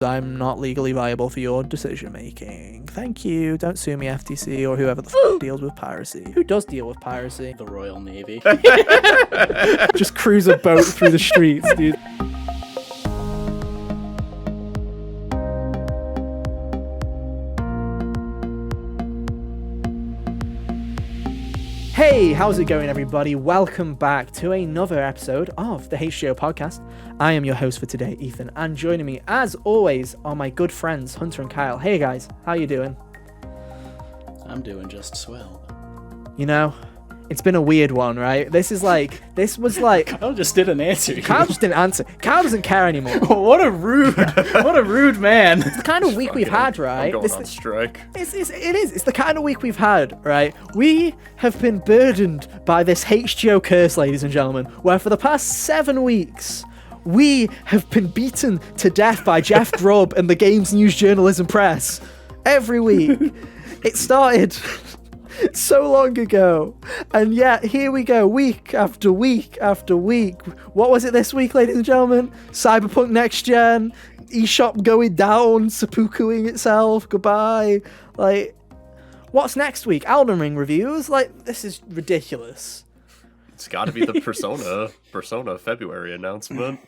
I'm not legally viable for your decision making. Thank you. Don't sue me, FTC, or whoever the f deals with piracy. Who does deal with piracy? The Royal Navy. Just cruise a boat through the streets, dude. Hey, how's it going, everybody? Welcome back to another episode of the HGO podcast. I am your host for today, Ethan, and joining me, as always, are my good friends, Hunter and Kyle. Hey, guys, how you doing? I'm doing just swell. You know, it's been a weird one, right? This was like... Kyle just didn't answer. Kyle just didn't answer. Kyle doesn't care anymore. What a rude man. It's the kind of week we've had, right? I'm going on strike. It is. It's the kind of week we've had, right? We have been burdened by this HGO curse, ladies and gentlemen, where for the past 7 weeks, we have been beaten to death by Jeff Grubb and the Games News Journalism Press. Every week. It started so long ago, and yet here we go, week after week after week. What was it this week, ladies and gentlemen? Cyberpunk Next Gen, eShop going down, seppukuing itself, goodbye. Like, what's next week? Elden Ring reviews? Like, this is ridiculous. It's got to be the Persona February announcement.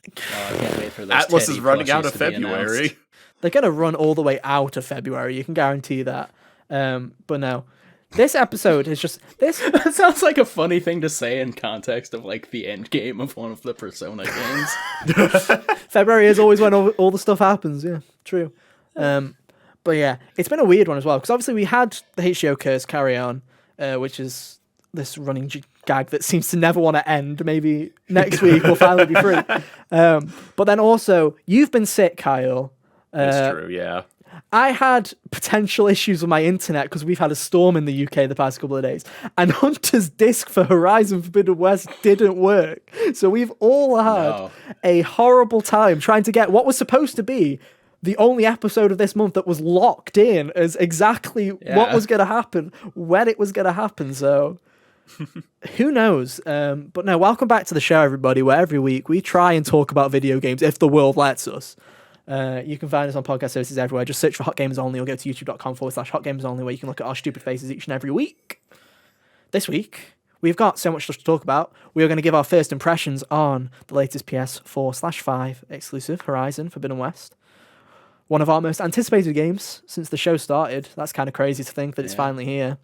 I can't wait for those Atlas Teddy is running out plushies of to be February. announced. They're going to run all the way out of February, you can guarantee that. But no. This episode is just... That sounds like a funny thing to say in context of, like, the end game of one of the Persona games. February is always when all the stuff happens, yeah, true. But yeah, it's been a weird one as well, because obviously we had the HGO curse carry on, which is this running gag that seems to never want to end. Maybe next week we'll finally be free. But then also, you've been sick, Kyle. That's true, yeah. I had potential issues with my internet because we've had a storm in the UK the past couple of days, and Hunter's disc for Horizon Forbidden West didn't work. So we've all had a horrible time trying to get what was supposed to be the only episode of this month that was locked in as exactly what was going to happen, when it was going to happen. So who knows? But no, welcome back to the show, everybody, where every week we try and talk about video games if the world lets us. You can find us on podcast services everywhere. Just search for hotgamersonly or go to youtube.com/hotgamersonly, where you can look at our stupid faces each and every week. This week, we've got so much stuff to talk about. We are going to give our first impressions on the latest PS4/5 exclusive, Horizon Forbidden West. One of our most anticipated games since the show started. That's kind of crazy to think that it's finally here.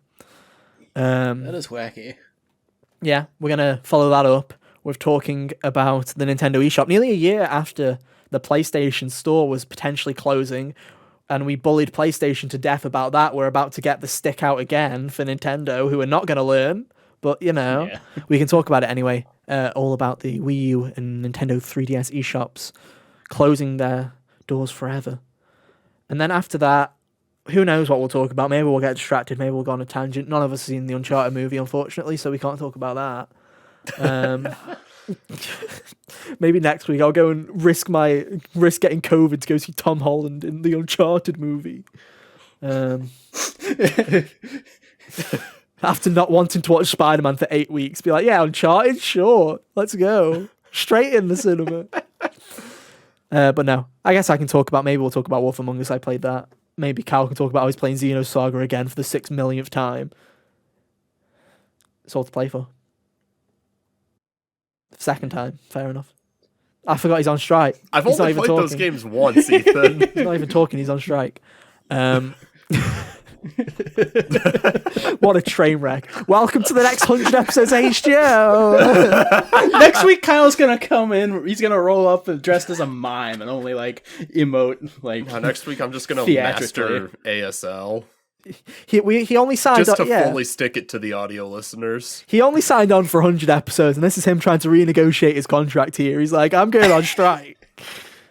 That is wacky. Yeah, we're going to follow that up with talking about the Nintendo eShop. Nearly a year after the PlayStation Store was potentially closing, and we bullied PlayStation to death about that. We're about to get the stick out again for Nintendo, who are not going to learn, but, you know, we can talk about it anyway. All about the Wii U and Nintendo 3DS eShops closing their doors forever. And then after that, who knows what we'll talk about. Maybe we'll get distracted, maybe we'll go on a tangent. None of us have seen the Uncharted movie, unfortunately, so we can't talk about that. Maybe next week I'll go and risk getting COVID to go see Tom Holland in the Uncharted movie. After not wanting to watch Spider-Man for 8 weeks, be like, yeah, Uncharted, sure, let's go straight in the cinema. But no, I guess I can talk about. Maybe we'll talk about Wolf Among Us. I played that. Maybe Cal can talk about how he's playing Xenosaga Saga again for the 6 millionth time. It's all to play for. Second time, fair enough. I forgot he's on strike. I've only played those games once, Ethan. He's not even talking, he's on strike. What a train wreck. Welcome to the next 100 episodes of HGO. Next week, Kyle's going to come in, he's going to roll up dressed as a mime and only, like, emote, like... Next week, I'm just going to master ASL. He only signed just on, to fully stick it to the audio listeners. He only signed on for 100 episodes, and this is him trying to renegotiate his contract here. He's like, I'm going on strike.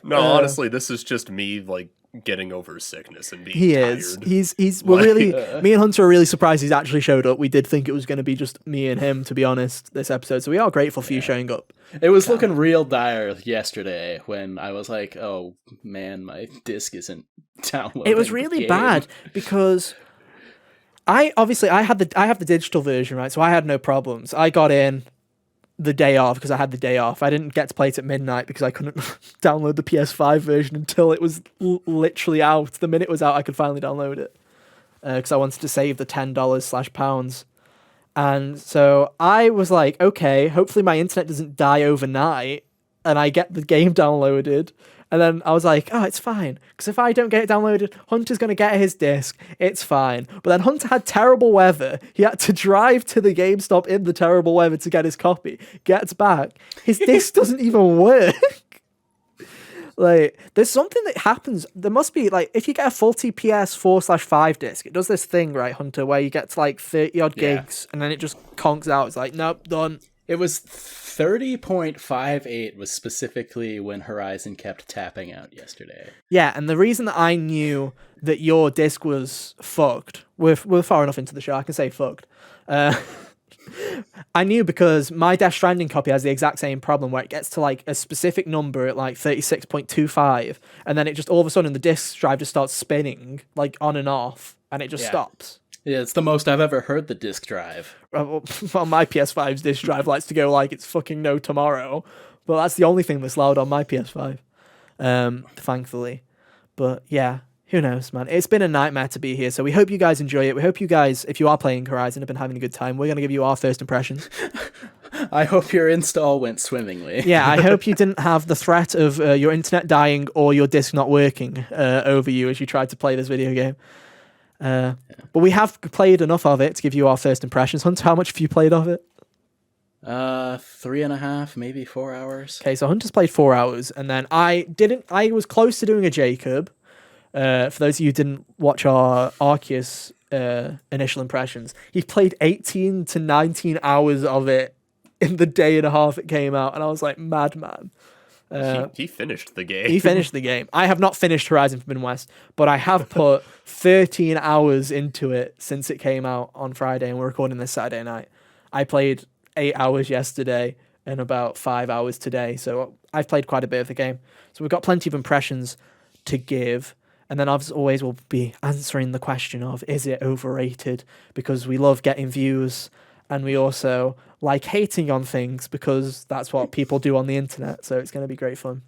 No, honestly, this is just me, like, getting over sickness and being tired. He's we're really me and Hunter are really surprised he's actually showed up. We did think it was going to be just me and him, to be honest, this episode. So we are grateful for you showing up. It was looking real dire yesterday when I was like, oh man, my disc isn't downloading. It was really bad because I have the digital version, right? So I had no problems. I got in, the day off because I had the day off. I didn't get to play it at midnight because I couldn't download the PS5 version until it was literally out. The minute it was out, I could finally download it because I wanted to save the $10/pounds. And so I was like, okay, hopefully my internet doesn't die overnight and I get the game downloaded. And then I was like, oh, it's fine. Because if I don't get it downloaded, Hunter's going to get his disc. It's fine. But then Hunter had terrible weather. He had to drive to the GameStop in the terrible weather to get his copy. Gets back. His disc doesn't even work. Like, there's something that happens. There must be, like, if you get a faulty PS4/5 disc, it does this thing, right, Hunter, where you get to, like, 30-odd gigs, and then it just conks out. It's like, nope, done. It was 30.58 was specifically when Horizon kept tapping out yesterday. Yeah, and the reason that I knew that your disc was fucked, we're far enough into the show, I can say fucked. I knew because my Death Stranding copy has the exact same problem where it gets to like a specific number at like 36.25 and then it just all of a sudden the disk drive just starts spinning like on and off and it just stops. Yeah, it's the most I've ever heard the disk drive. Well, my PS5's disk drive likes to go like it's fucking no tomorrow, but that's the only thing that's loud on my PS5, thankfully. But yeah, who knows, man? It's been a nightmare to be here, so we hope you guys enjoy it. We hope you guys, if you are playing Horizon, have been having a good time. We're going to give you our first impressions. I hope your install went swimmingly. Yeah, I hope you didn't have the threat of your internet dying or your disc not working over you as you tried to play this video game. But we have played enough of it to give you our first impressions. Hunter, how much have you played of it? 3.5, maybe 4 hours. Okay, so Hunter's played 4 hours, and then I was close to doing a Jacob. For those of you who didn't watch our Arceus initial impressions, he played 18 to 19 hours of it in the day and a half it came out, and I was like, madman. He finished the game. He finished the game. I have not finished Horizon Forbidden West, but I have put 13 hours into it since it came out on Friday, and we're recording this Saturday night. I played 8 hours yesterday and about 5 hours today, so I've played quite a bit of the game. So we've got plenty of impressions to give. And then, as always, we'll be answering the question of, is it overrated? Because we love getting views, and we also like hating on things because that's what people do on the internet. So it's going to be great fun.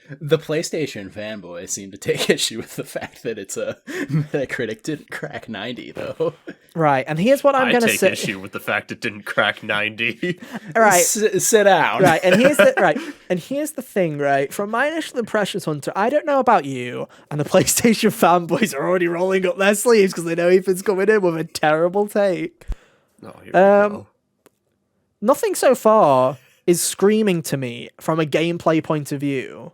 The PlayStation fanboys seem to take issue with the fact that it's a Metacritic didn't crack 90, though. Right, and here's what I'm going to say. I take issue with the fact it didn't crack 90. Right, sit down. Right, and here's the thing. Right, from my initial impressions, Hunter, I don't know about you, and the PlayStation fanboys are already rolling up their sleeves because they know Ethan's coming in with a terrible take. Oh, here we go. Nothing so far is screaming to me from a gameplay point of view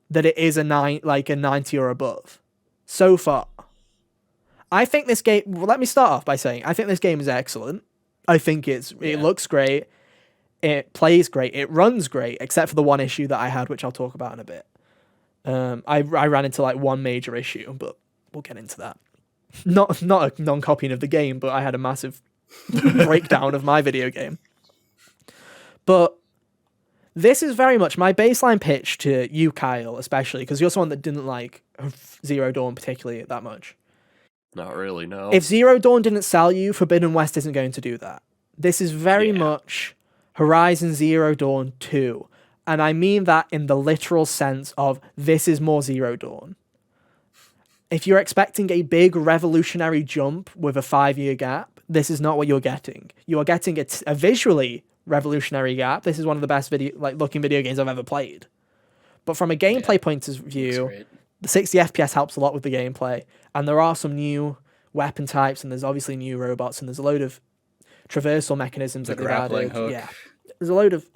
that it is a 90 or above. So far. I think this game... Well, let me start off by saying, I think this game is excellent. I think it looks great. It plays great. It runs great, except for the one issue that I had, which I'll talk about in a bit. I ran into like one major issue, but we'll get into that. Not a non-copying of the game, but I had a massive breakdown of my video game. But this is very much my baseline pitch to you, Kyle, especially, because you're someone that didn't like Zero Dawn particularly that much. Not really, no. If Zero Dawn didn't sell you, Forbidden West isn't going to do that. This is very much Horizon Zero Dawn 2. And I mean that in the literal sense of this is more Zero Dawn. If you're expecting a big revolutionary jump with a 5-year gap, this is not what you're getting. You are getting a visually revolutionary gap. This is one of the best looking video games I've ever played. But from a gameplay point of view, the 60 FPS helps a lot with the gameplay. And there are some new weapon types, and there's obviously new robots, and there's a load of traversal mechanisms that they've added. Hook. Yeah, there's a load of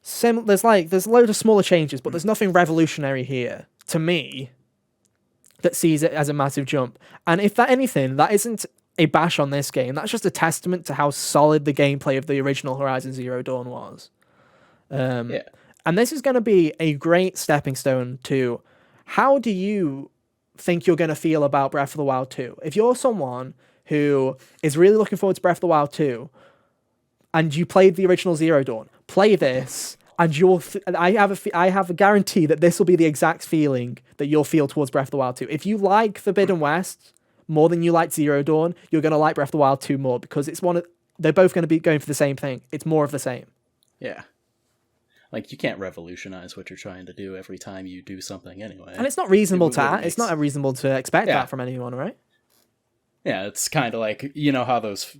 there's a load of smaller changes, but there's nothing revolutionary here to me that sees it as a massive jump. And if that anything, that isn't a bash on this game. That's just a testament to how solid the gameplay of the original Horizon Zero Dawn was. And this is going to be a great stepping stone to how do you think you're going to feel about Breath of the Wild 2? If you're someone who is really looking forward to Breath of the Wild 2 and you played the original Zero Dawn, play this and I have a guarantee that this will be the exact feeling that you'll feel towards Breath of the Wild 2. If you like Forbidden West more than you like Zero Dawn, you're going to like Breath of the Wild 2 more because it's one of They're both going to be going for the same thing. It's more of the same. Yeah. Like, you can't revolutionize what you're trying to do every time you do something anyway. And it's not reasonable it's not reasonable to expect that from anyone, right? Yeah, it's kind of like, you know how those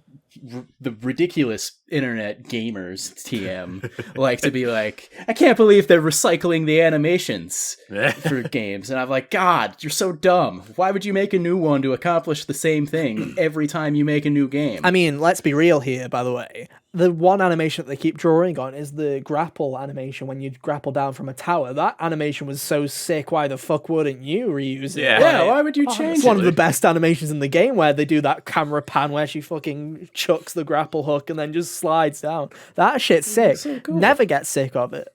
the ridiculous internet gamers TM like to be like, I can't believe they're recycling the animations for games. And I'm like, God, you're so dumb. Why would you make a new one to accomplish the same thing every time you make a new game? I mean, let's be real here, by the way. The one animation that they keep drawing on is the grapple animation when you grapple down from a tower. That animation was so sick, why the fuck wouldn't you reuse it? Yeah, why would you change it? It's one of the best animations in the game where they do that camera pan where she fucking chucks the grapple hook and then just slides down. That shit's sick. So cool. Never get sick of it.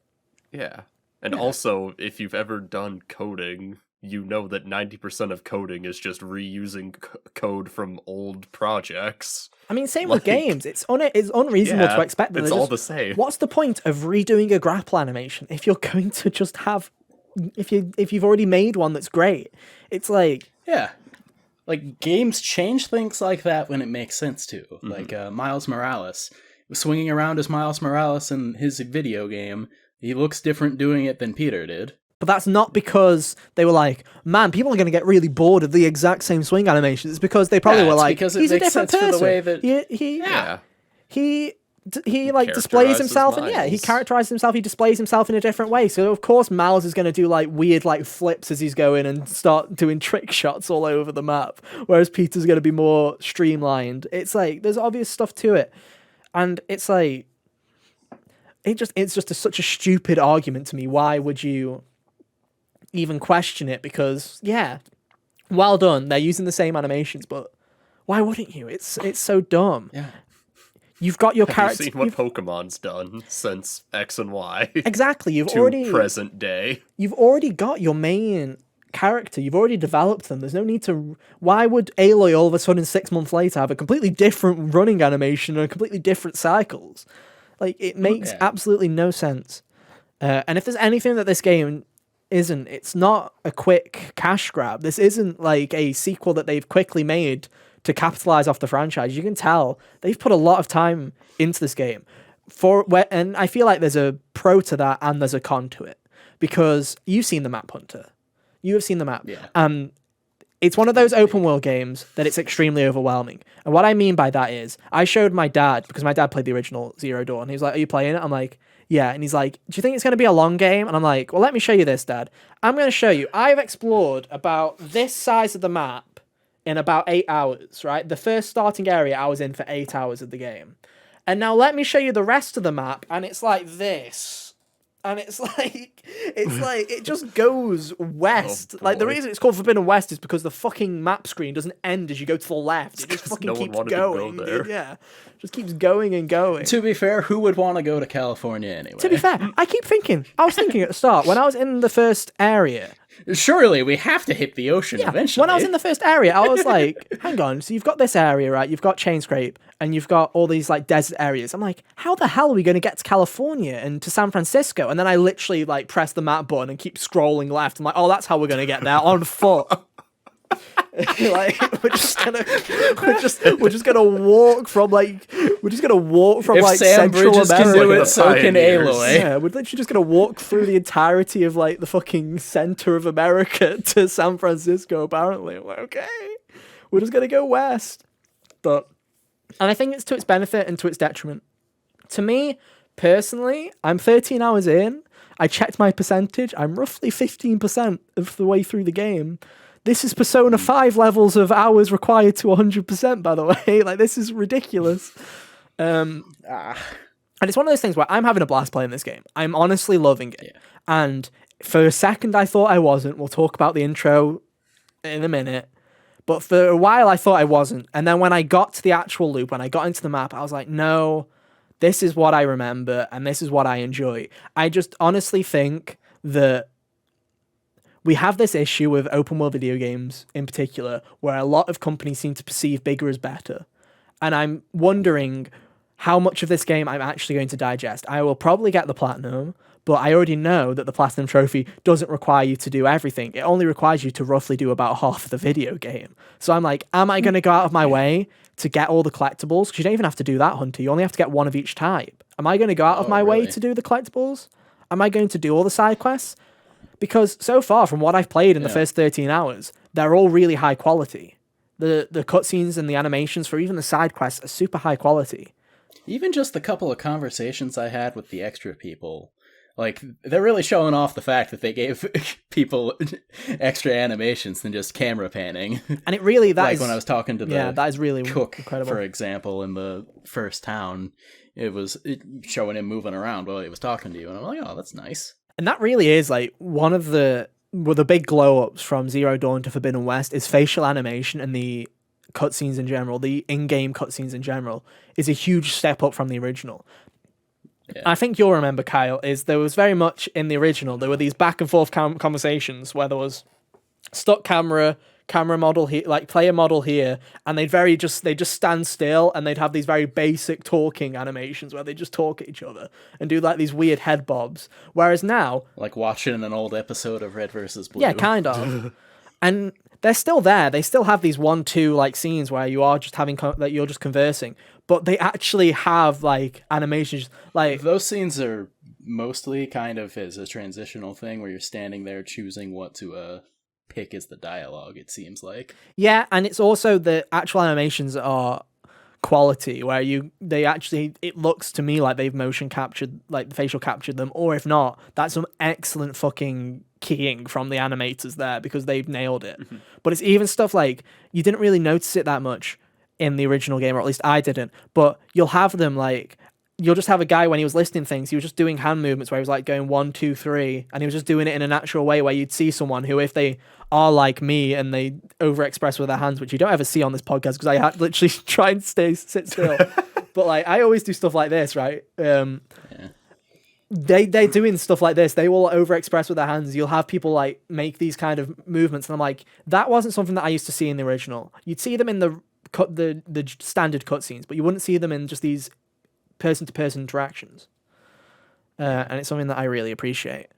Yeah. And also, if you've ever done coding, you know that 90% of coding is just reusing code from old projects. I mean, same with games. It's unreasonable to expect that it's all the same. What's the point of redoing a grapple animation if you're going to just have, if you've already made one that's great? It's like, yeah, like games change things like that when it makes sense to. Mm-hmm. Like Miles Morales was swinging around as Miles Morales in his video game. He looks different doing it than Peter did. But that's not because they were like, man, people are going to get really bored of the exact same swing animations. It's because they probably were like, he's a different person. For the way that... He like displays himself, and he characterizes himself. He displays himself in a different way. So of course Miles is going to do like weird like flips as he's going and start doing trick shots all over the map, whereas Peter's going to be more streamlined. It's like there's obvious stuff to it, and it's like it's just such a stupid argument to me. Why would you even question it? Because well done, they're using the same animations, but why wouldn't you? It's so dumb. Yeah. You've got your character. Have you seen what Pokemon's done since X and Y? Exactly. You've already present day. You've already got your main character. You've already developed them. There's no need to. Why would Aloy all of a sudden 6 months later have a completely different running animation and completely different cycles? Like it makes absolutely no sense. And if there's anything that this game isn't, it's not a quick cash grab. This isn't like a sequel that they've quickly made to capitalize off the franchise. You can tell they've put a lot of time into this game and I feel like there's a pro to that and there's a con to it, because you've seen the map, Hunter. You have seen the map. Yeah. It's one of those open world games that it's extremely overwhelming. And what I mean by that is I showed my dad, because my dad played the original Zero Dawn, and he was like, are you playing it? I'm like, yeah. And he's like, do you think it's going to be a long game? And I'm like, well, let me show you this, Dad. I'm going to show you. I've explored about this size of the map in about 8 hours, right? The first starting area I was in for 8 hours of the game. And now let me show you the rest of the map, and it's like this. And it's like, it just goes west. Like, the reason it's called Forbidden West is because the fucking map screen doesn't end as you go to the left. It just fucking keeps going. Yeah. Just keeps going and going. To be fair, who would want to go to California anyway? To be fair, I was thinking at the start, when I was in the first area, surely we have to hit the ocean eventually. When I was in the first area, I was like, hang on, so you've got this area, right? You've got Chainscrape, and you've got all these like desert areas. I'm like, how the hell are we going to get to California and to San Francisco? And then I literally like press the map button and keep scrolling left. I'm like, oh, that's how we're going to get there on foot. Like we're just gonna walk from like if Sam Central Bridges America. Can do it, so can Aloy. Yeah, we're literally just gonna walk through the entirety of like the fucking center of America to San Francisco. Apparently, I'm like, okay, we're just gonna go west. And I think it's to its benefit and to its detriment. To me personally, I'm 13 hours in. I checked my percentage. I'm roughly 15% of the way through the game. This is Persona 5 levels of hours required to 100%, by the way. Like, this is ridiculous. And it's one of those things where I'm having a blast playing this game. I'm honestly loving it. Yeah. And for a second, I thought I wasn't. We'll talk about the intro in a minute. But for a while, I thought I wasn't. And then when I got to the actual loop, when I got into the map, I was like, no, this is what I remember, and this is what I enjoy. I just honestly think that we have this issue with open world video games in particular, where a lot of companies seem to perceive bigger as better. And I'm wondering how much of this game I'm actually going to digest. I will probably get the platinum, but I already know that the Platinum Trophy doesn't require you to do everything. It only requires you to roughly do about half of the video game. So I'm like, am I going to go out of my way to get all the collectibles? Because you don't even have to do that, Hunter. You only have to get one of each type. Am I going to go out of my way to do the collectibles? Am I going to do all the side quests? Because so far, from what I've played in the first 13 hours, they're all really high quality. The cutscenes and the animations for even the side quests are super high quality. Even just the couple of conversations I had with the extra people, like, they're really showing off the fact that they gave people extra animations than just camera panning. And it really, when I was talking to the that is really cook, incredible. for example, in the first town, it was showing him moving around while he was talking to you, and I'm like, oh, that's nice. And that really is like one of the big glow ups from Zero Dawn to Forbidden West is facial animation, and the cutscenes in general, the in-game cutscenes in general, is a huge step up from the original. Yeah. I think you'll remember, Kyle, is there was very much in the original, there were these back and forth conversations where there was stock camera model here, like player model here, and they just stand still, and they'd have these very basic talking animations where they just talk at each other and do like these weird head bobs. Whereas now, like watching an old episode of Red versus Blue. Yeah, kind of. And they're still there. They still have these 1-2 like scenes where you are just having that you're just conversing, but they actually have like animations. Like those scenes are mostly kind of as a transitional thing where you're standing there choosing what to pick as the dialogue, it seems like. Yeah, and it's also the actual animations are quality where it looks to me like they've motion captured, like facial captured them, or if not, that's some excellent fucking keying from the animators there because they've nailed it. Mm-hmm. But it's even stuff like you didn't really notice it that much in the original game, or at least I didn't, but you'll have them like, you'll just have a guy when he was listing things, he was just doing hand movements where he was like going 1, 2, 3, and he was just doing it in a natural way where you'd see someone who, if they are like me and they overexpress with their hands, which you don't ever see on this podcast because I had literally try and sit still. But like I always do stuff like this, right? They're doing stuff like this. They will overexpress with their hands. You'll have people like make these kind of movements, and I'm like, that wasn't something that I used to see in the original. You'd see them in the standard cutscenes, but you wouldn't see them in just these person-to-person interactions, and it's something that I really appreciate.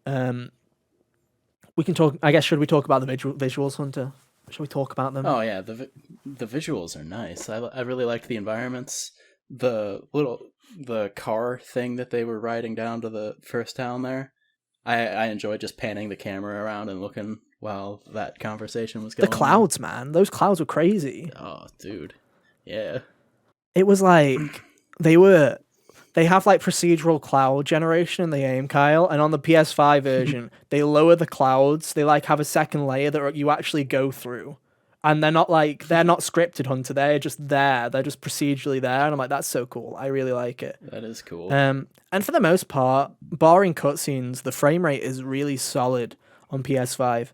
We can talk. I guess should we talk about the visuals, Hunter? Should we talk about them? Oh yeah, the visuals are nice. I really liked the environments. The car thing that they were riding down to the first town there. I enjoyed just panning the camera around and looking while that conversation was going. The clouds, man, those clouds were crazy. Oh, dude, yeah. It was like they have like procedural cloud generation in the game, Kyle, and on the PS5 version, they lower the clouds. They like have a second layer that you actually go through, and they're not scripted, Hunter. They're just there. They're just procedurally there, and I'm like, that's so cool. I really like it. That is cool. And for the most part, barring cutscenes, the frame rate is really solid on PS5.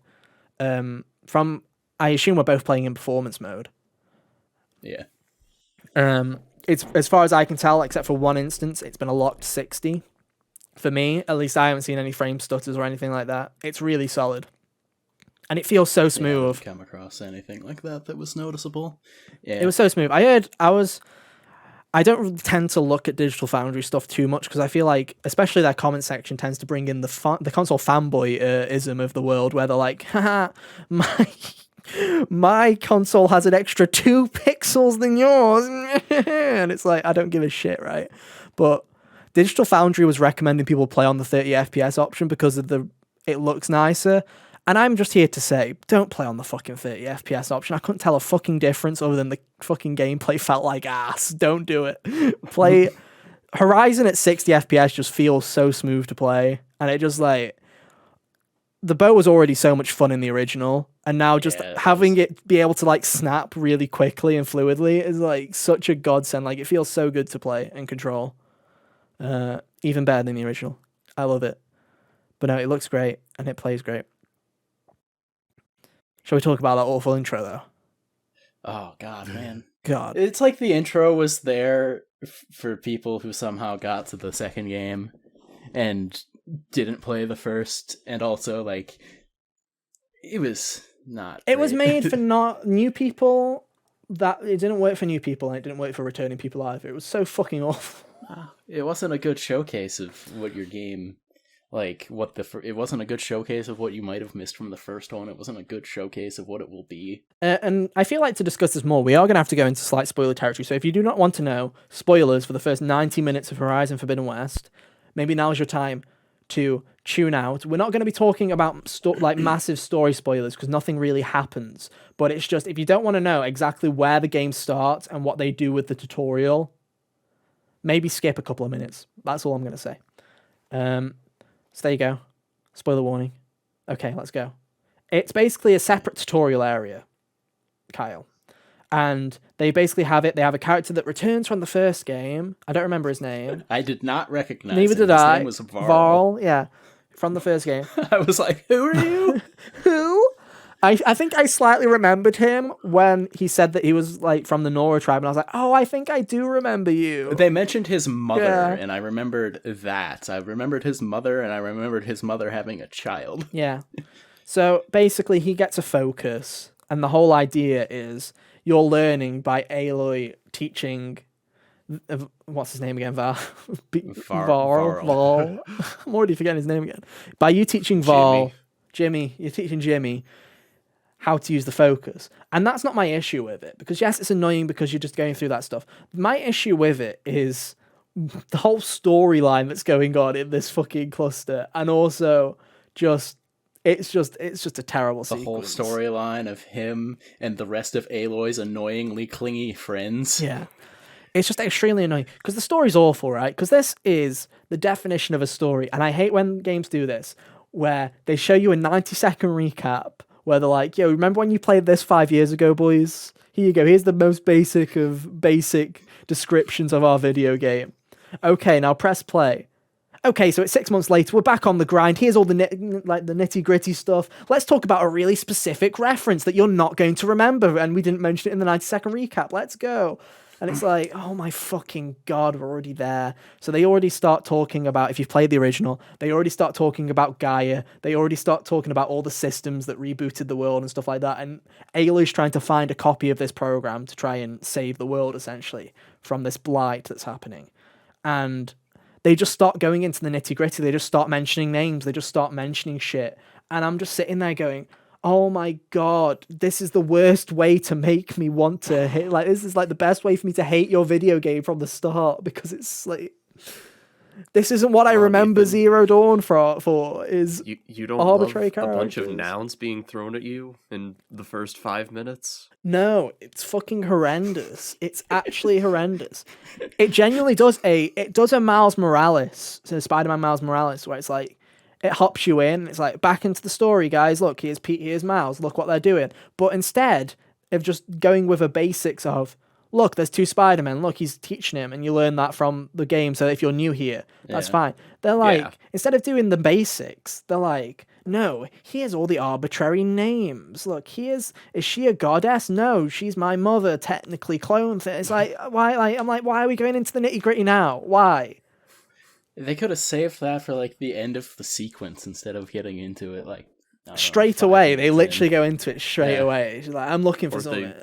I assume we're both playing in performance mode. Yeah. It's, as far as I can tell, except for one instance, it's been a locked 60. For me, at least I haven't seen any frame stutters or anything like that. It's really solid. And it feels so smooth. Yeah, I didn't come across anything like that was noticeable. Yeah. It was so smooth. I don't tend to look at Digital Foundry stuff too much because I feel like, especially their comment section tends to bring in the console fanboy-ism of the world where they're like, haha, my console has an extra 2 pixels than yours. And it's like, I don't give a shit, right? But Digital Foundry was recommending people play on the 30 FPS option because of it looks nicer. And I'm just here to say, don't play on the fucking 30 FPS option. I couldn't tell a fucking difference other than the fucking gameplay felt like ass. Don't do it. Play Horizon at 60 FPS just feels so smooth to play. And it just like, the bow was already so much fun in the original, and now just having it be able to like snap really quickly and fluidly is like such a godsend. Like it feels so good to play and control, even better than the original. I love it. But no, it looks great and it plays great. Shall we talk about that awful intro though? Oh God, man. God, it's like the intro was there for people who somehow got to the second game and didn't play the first, and also like it was not it was made for not new people. That it didn't work for new people, and it didn't work for returning people either. It was so fucking awful. It wasn't a good showcase of what your game like what it wasn't a good showcase of what you might have missed from the first one. It wasn't a good showcase of what it will be. And I feel like to discuss this more, we are going to have to go into slight spoiler territory. So if you do not want to know spoilers for the first 90 minutes of Horizon Forbidden West, maybe now's your time to tune out. We're not going to be talking about like massive story spoilers because nothing really happens. But it's just, if you don't want to know exactly where the game starts and what they do with the tutorial, maybe skip a couple of minutes. That's all I'm going to say. So there you go. Spoiler warning. Okay, let's go. It's basically a separate tutorial area, Kyle. And they basically have it. They have a character that returns from the first game. I don't remember his name. I did not recognize Neither him. did His I. name was Varl. Varl, yeah. From the first game. I was like, who are you? Who? I think I slightly remembered him when he said that he was like from the Nora tribe, and I was like, oh, I think I do remember you. They mentioned his mother, and I remembered that. I remembered his mother, and I remembered his mother having a child. Yeah. So basically, he gets a focus, and the whole idea is you're learning by Aloy teaching. What's his name again? Varl. I'm already forgetting his name again. By you teaching Varl, Jimmy, you're teaching Jimmy how to use the focus. And that's not my issue with it, because yes, it's annoying because you're just going through that stuff. My issue with it is the whole storyline that's going on in this fucking cluster, and also it's just a terrible sequence. The whole storyline of him and the rest of Aloy's annoyingly clingy friends. Yeah. It's just extremely annoying because the story's awful, right? Because this is the definition of a story. And I hate when games do this, where they show you a 90-second recap where they're like, yo, remember when you played this 5 years ago, boys? Here you go. Here's the most basic of basic descriptions of our video game. Okay, now press play. Okay, so it's 6 months later. We're back on the grind. Here's all the nitty-gritty stuff. Let's talk about a really specific reference that you're not going to remember, and we didn't mention it in the 90-second recap. Let's go. And it's like, oh my fucking God, we're already there. So they already start talking about, if you've played the original, they already start talking about Gaia. They already start talking about all the systems that rebooted the world and stuff like that. And Aloy's trying to find a copy of this program to try and save the world, essentially, from this blight that's happening. And they just start going into the nitty-gritty. They just start mentioning names. They just start mentioning shit. And I'm just sitting there going, oh my God, this is the worst way to make me want to hate. Like, this is like the best way for me to hate your video game from the start, because it's like, this isn't what I remember Ethan, Zero Dawn for is you don't arbitrary love characters. A bunch of nouns being thrown at you in the first 5 minutes? No, it's fucking horrendous. It's actually horrendous. It genuinely does a Miles Morales, so Spider-Man Miles Morales, where it's like, it hops you in. It's like, back into the story, guys. Look, here's Pete, here's Miles. Look what they're doing. But instead of just going with the basics of, look, there's two Spider-Men. Look, he's teaching him, and you learn that from the game. So if you're new here, that's fine. They're like, instead of doing the basics, they're like, no, here's all the arbitrary names. Look, is she a goddess? No, she's my mother, technically cloned. It's like, why? Like, I'm like, why are we going into the nitty-gritty now? Why? They could have saved that for like the end of the sequence instead of getting into it like straight away. They literally go into it straight away. She's like, I'm looking for something.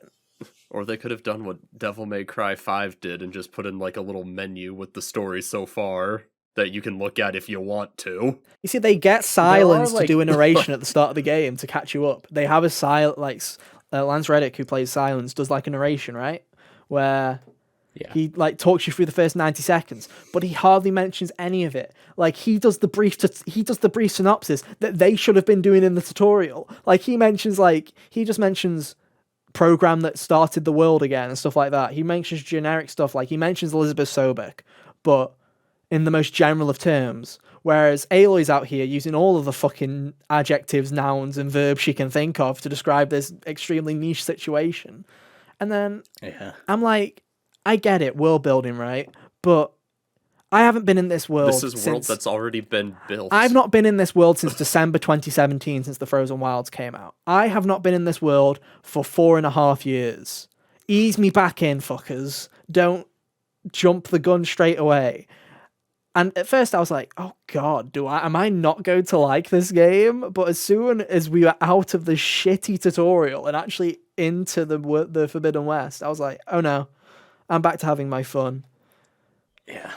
Or they could have done what Devil May Cry 5 did and just put in like a little menu with the story so far that you can look at if you want to. You see, they get silence to do a narration at the start of the game to catch you up. They have a Lance Reddick, who plays Silence, does like a narration, right? Where he like talks you through the first 90 seconds, but he hardly mentions any of it. Like, he does the brief synopsis that they should have been doing in the tutorial. Like, he just mentions program that started the world again and stuff like that. He mentions generic stuff, like he mentions Elizabeth Sobek, but in the most general of terms. Whereas Aloy's out here using all of the fucking adjectives, nouns, and verbs she can think of to describe this extremely niche situation. And then I'm like, I get it, world building, right? But I haven't been in this world. This is world that's already been built. I've not been in this world since December 2017, since the Frozen Wilds came out. I have not been in this world for 4.5 years. Ease me back in, fuckers. Don't jump the gun straight away. And at first I was like, oh God, am I not going to like this game? But as soon as we were out of the shitty tutorial and actually into the Forbidden West, I was like, oh no, I'm back to having my fun. Yeah.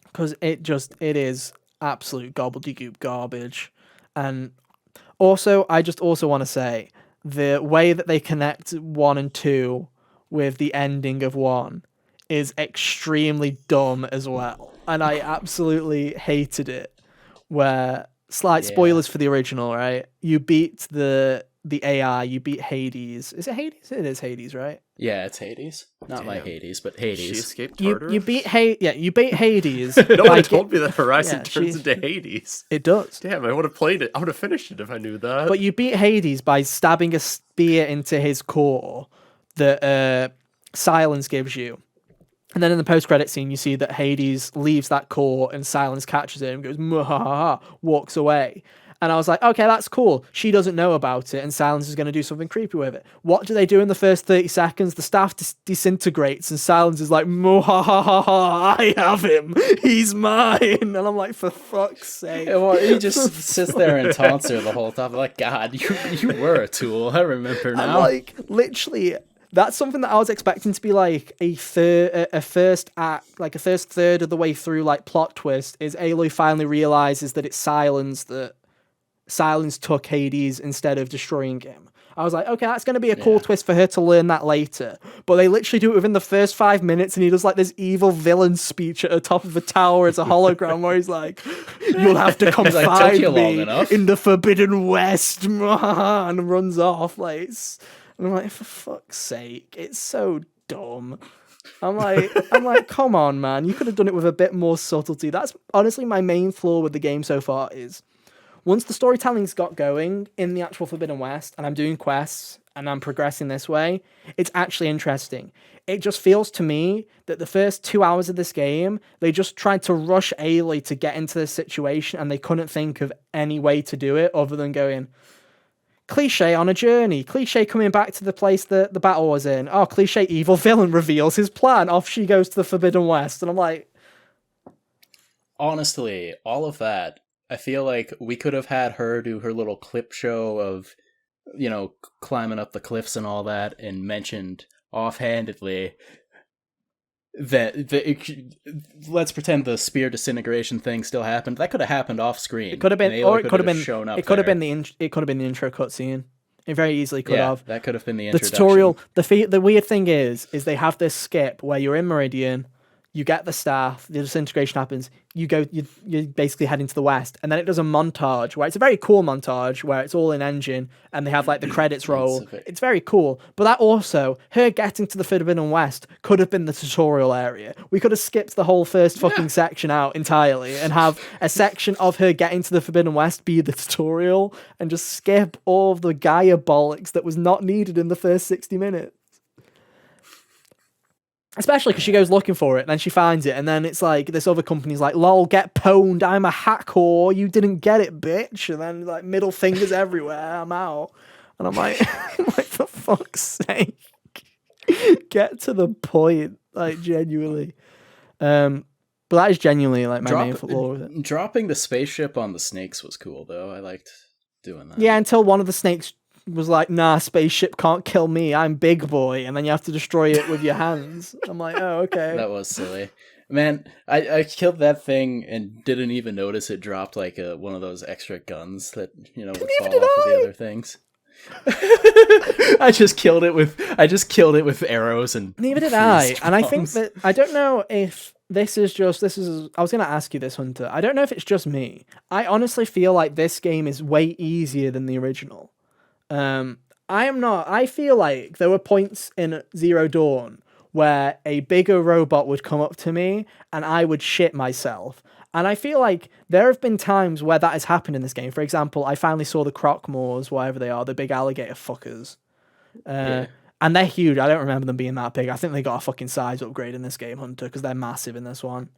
Because it is absolute gobbledygook garbage. And also, I just also want to say the way that they connect 1 and 2 with the ending of 1 is extremely dumb as well. And I absolutely hated it. Where, slight spoilers for the original, right? You beat the AI, you beat Hades. Is it Hades? It is Hades, right? Yeah, it's Hades. Not my Hades, but Hades. She escaped Tartarus? You beat you beat Hades. No one told me that Horizon turns into Hades. It does. Damn, I would have played it. I would have finished it if I knew that. But you beat Hades by stabbing a spear into his core that Silence gives you. And then in the post-credit scene, you see that Hades leaves that core and Silence catches him, goes, "Mwahaha," walks away. And I was like, okay, that's cool. She doesn't know about it, and Silence is going to do something creepy with it. What do they do in the first 30 seconds? The staff disintegrates, and Silence is like, "Mwahaha, I have him. He's mine." And I'm like, for fuck's sake. Yeah, well, he just sits there and taunts her the whole time. Like, God, you were a tool. I remember now. And like, literally, that's something that I was expecting to be like a first act, like a first third of the way through, like plot twist. Is Aloy finally realizes that it's Silence took Hades instead of destroying him. I was like, okay, that's going to be a cool twist for her to learn that later. But they literally do it within the first 5 minutes, and he does like this evil villain speech at the top of a tower as a hologram where he's like, "You'll have to come find me in the Forbidden West," and runs off. Like, and I'm like, for fuck's sake, it's so dumb. I'm like, come on, man. You could have done it with a bit more subtlety. That's honestly my main flaw with the game so far is, once the storytelling's got going in the actual Forbidden West, and I'm doing quests, and I'm progressing this way, it's actually interesting. It just feels to me that the first 2 hours of this game, they just tried to rush Aloy to get into this situation, and they couldn't think of any way to do it other than going, cliche on a journey, cliche coming back to the place that the battle was in, oh, cliche evil villain reveals his plan, off she goes to the Forbidden West, and I'm like... Honestly, all of that, I feel like we could have had her do her little clip show of, climbing up the cliffs and all that, and mentioned offhandedly that let's pretend the spear disintegration thing still happened. That could have happened off screen. It could have been, or it could have been shown up. It could have been the intro cutscene. It very easily could have. That could have been the introduction. tutorial. The weird thing is they have this skip where you're in Meridian. You get the staff, the disintegration happens, you basically head into the west, and then it does a montage where it's a very cool montage where it's all in engine and they have like the credits roll. It's very cool. But that also, her getting to the Forbidden West could have been the tutorial area. We could have skipped the whole first fucking section out entirely and have a section of her getting to the Forbidden West be the tutorial, and just skip all of the Gaia bollocks that was not needed in the first 60 minutes. Especially because she goes looking for it, and then she finds it, and then it's like, this other company's like, "Lol, get pwned, I'm a hack whore, you didn't get it, bitch." And then, like, middle fingers everywhere, I'm out. And I'm like, for fuck's sake. Get to the point, like, genuinely. But that is genuinely, like, my main flaw with it. Dropping the spaceship on the snakes was cool, though. I liked doing that. Yeah, until one of the snakes was like, "Nah, spaceship can't kill me, I'm big boy," and then you have to destroy it with your hands. I'm like, oh, okay. That was silly. Man, I killed that thing and didn't even notice it dropped like one of those extra guns that, would fall off of the other things. I just killed it with arrows and neither did I. And I think that, I don't know if this is I was going to ask you this, Hunter. I don't know if it's just me. I honestly feel like this game is way easier than the original. I feel like there were points in Zero Dawn where a bigger robot would come up to me and I would shit myself. And I feel like there have been times where that has happened in this game. For example, I finally saw the Croc-Maws, whatever they are, the big alligator fuckers. And they're huge. I don't remember them being that big. I think they got a fucking size upgrade in this game, Hunter, because they're massive in this one.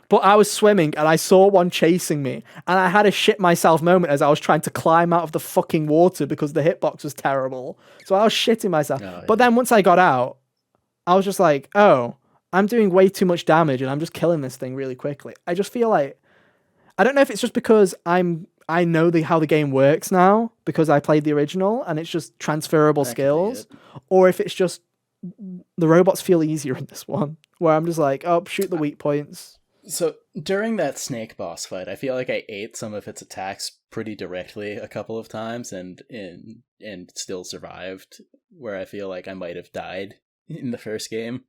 But I was swimming and I saw one chasing me, and I had a shit myself moment as I was trying to climb out of the fucking water because the hitbox was terrible. So I was shitting myself. Oh, yeah. But then once I got out, I was just like, oh, I'm doing way too much damage and I'm just killing this thing really quickly. I just feel like, I don't know if it's just because I know how the game works now because I played the original and it's just transferable skills, or if it's just the robots feel easier in this one where I'm just like, oh, shoot the weak points. So during that snake boss fight, I feel like I ate some of its attacks pretty directly a couple of times, and still survived. Where I feel like I might have died in the first game.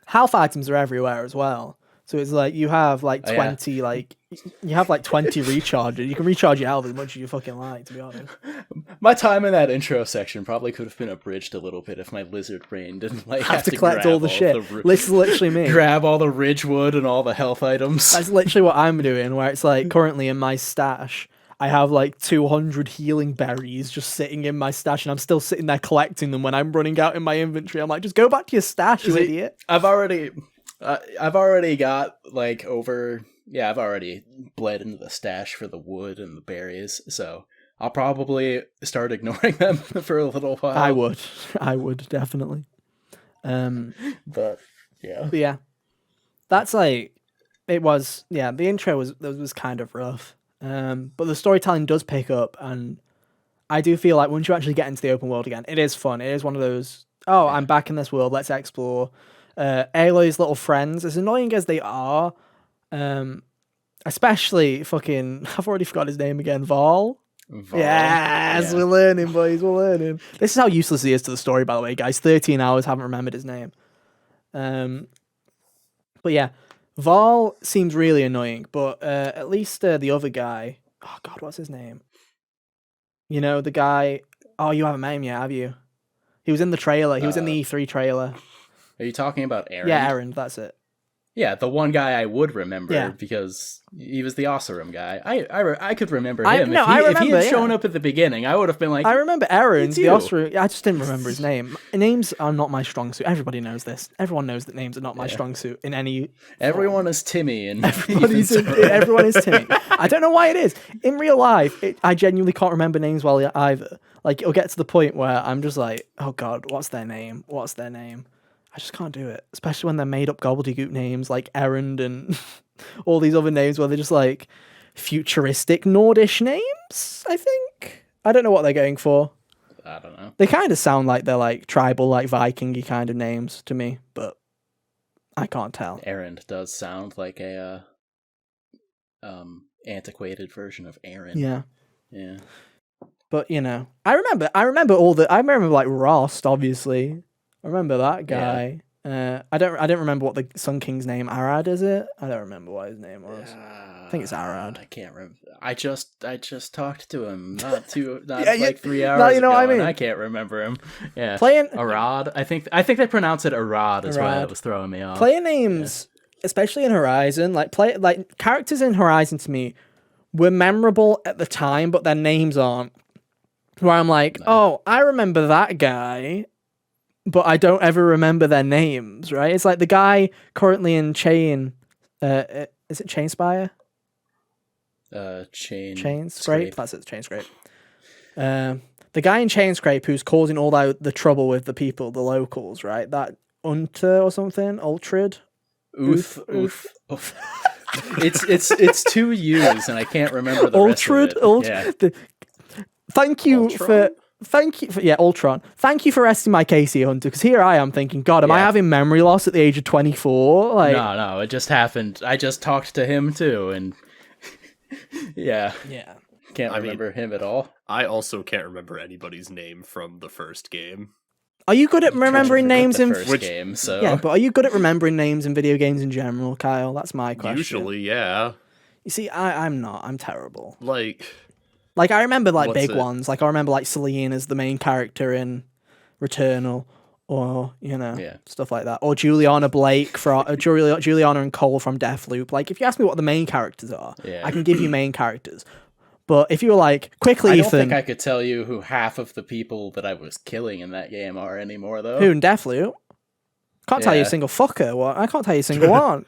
Health items are everywhere as well. So it's like you have like 20 you have like 20 recharges. You can recharge your health as much as you fucking like, to be honest. My time in that intro section probably could have been abridged a little bit if my lizard brain didn't like have to collect all the shit. This is literally me. Grab all the ridgewood and all the health items. That's literally what I'm doing, where it's like currently in my stash, I have like 200 healing berries just sitting in my stash, and I'm still sitting there collecting them when I'm running out in my inventory. I'm like, just go back to your stash, you idiot. I've already got like I've already bled into the stash for the wood and the berries, so I'll probably start ignoring them for a little while. I would definitely. But yeah, that's like, it was, the intro was kind of rough. But the storytelling does pick up, and I do feel like once you actually get into the open world again, it is fun. It is one of those, I'm back in this world, let's explore. Aloy's little friends, as annoying as they are, especially fucking, I've already forgot his name again, Varl. Yes, we're learning, boys, we're learning. This is how useless he is to the story, by the way, guys. 13 hours, haven't remembered his name. But yeah, Varl seems really annoying, but at least the other guy, oh god, what's his name? You know, the guy, you haven't met him yet, have you? He was in the trailer, he was in the E3 trailer. Are you talking about Aaron? Yeah, Aaron, that's it. Yeah, the one guy I would remember because he was the Oseram guy. I could remember him. If he had shown up at the beginning, I would have been like, I remember Aaron, the Oseram. I just didn't remember his name. Names are not my strong suit. Everybody knows this. Everyone knows that names are not my strong suit in any. Everyone is Timmy, and everyone is Timmy. I don't know why it is. In real life, I genuinely can't remember names well either. Like, it'll get to the point where I'm just like, oh god, what's their name? What's their name? I just can't do it, especially when they're made up gobbledygook names like Erend and all these other names where they're just like futuristic Nordish names, I think. I don't know what they're going for. I don't know. They kind of sound like they're like tribal, like Viking-y kind of names to me, but I can't tell. Erend does sound like a antiquated version of Aaron. Yeah. Yeah. But, you know, I remember like Rost, obviously. I remember that guy. Yeah. I don't remember what the Sun King's name. Arad, is it? I don't remember what his name was. I think it's Arad. I can't remember. I just talked to him like 3 hours ago. What I mean? And I can't remember him. Yeah, playing Arad. I think they pronounce it Arad. Is why it was throwing me off. Player names, especially in Horizon, like characters in Horizon to me were memorable at the time, but their names aren't. Where I'm like, I remember that guy, but I don't ever remember their names, right? It's like the guy currently in Chain, is it Chain Spire? Chain Scrape? That's it, Chain Scrape. The guy in Chain Scrape who's causing all the trouble with the people, the locals, right? That Unter or something? Ultrid? Oof. It's two U's and I can't remember the rest of it. Ultrid. Thank you for Ultron. Thank you for resting my case here, Hunter, because here I am thinking, God, am I having memory loss at the age of 24? Like, no, it just happened. I just talked to him too, and can't remember him at all. I also can't remember anybody's name from the first game. Are you good at remembering names in first game? So yeah, but are you good at remembering names in video games in general, Kyle? That's my question. Usually, yeah. You see, I'm not. I'm terrible. Like I remember like big ones. Like I remember like Celine as the main character in Returnal, or stuff like that. Or Juliana Blake from Juliana and Cole from Deathloop. Like if you ask me what the main characters are, I can give you main characters. But if you were like, quickly, Ethan, I don't think I could tell you who half of the people that I was killing in that game are anymore, though. Who in Deathloop? Can't tell you a single fucker. What? I can't tell you a single one.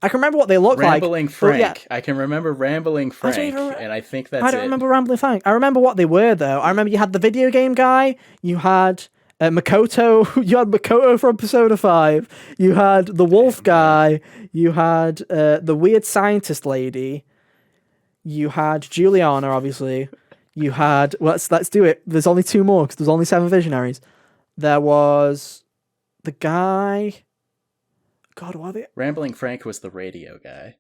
I can remember what they look like. Rambling Frank. I can remember Rambling Frank, and I think that's it. I don't remember Rambling Frank. I remember what they were, though. I remember you had the video game guy, you had Makoto, you had Makoto from Persona 5, you had the wolf guy, you had the weird scientist lady, you had Juliana, obviously, you had, let's do it, there's only two more, because there's only 7 visionaries. There was the guy... God, what are they? Rambling Frank was the radio guy.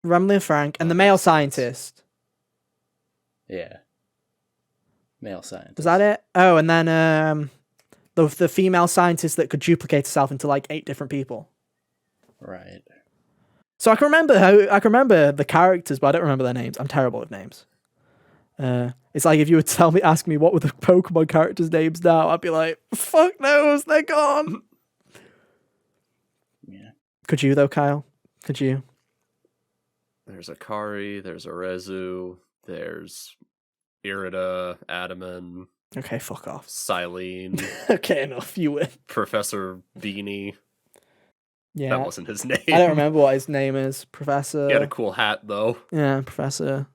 Remley and Frank, and the male scientist. Yeah. Male scientist. Was that it? Oh, and then the female scientist that could duplicate herself into like 8 different people. Right. So I can remember the characters, but I don't remember their names. I'm terrible with names. It's like if you would ask me what were the Pokemon characters' names now, I'd be like, fuck knows, they're gone. Yeah. Could you though, Kyle? Could you? There's Akari, there's Arezu, there's Irida, Adaman. Okay, fuck off. Silene. Okay, enough. You win. Professor Beanie. Yeah. That wasn't his name. I don't remember what his name is. Professor. He had a cool hat, though. Yeah, Professor.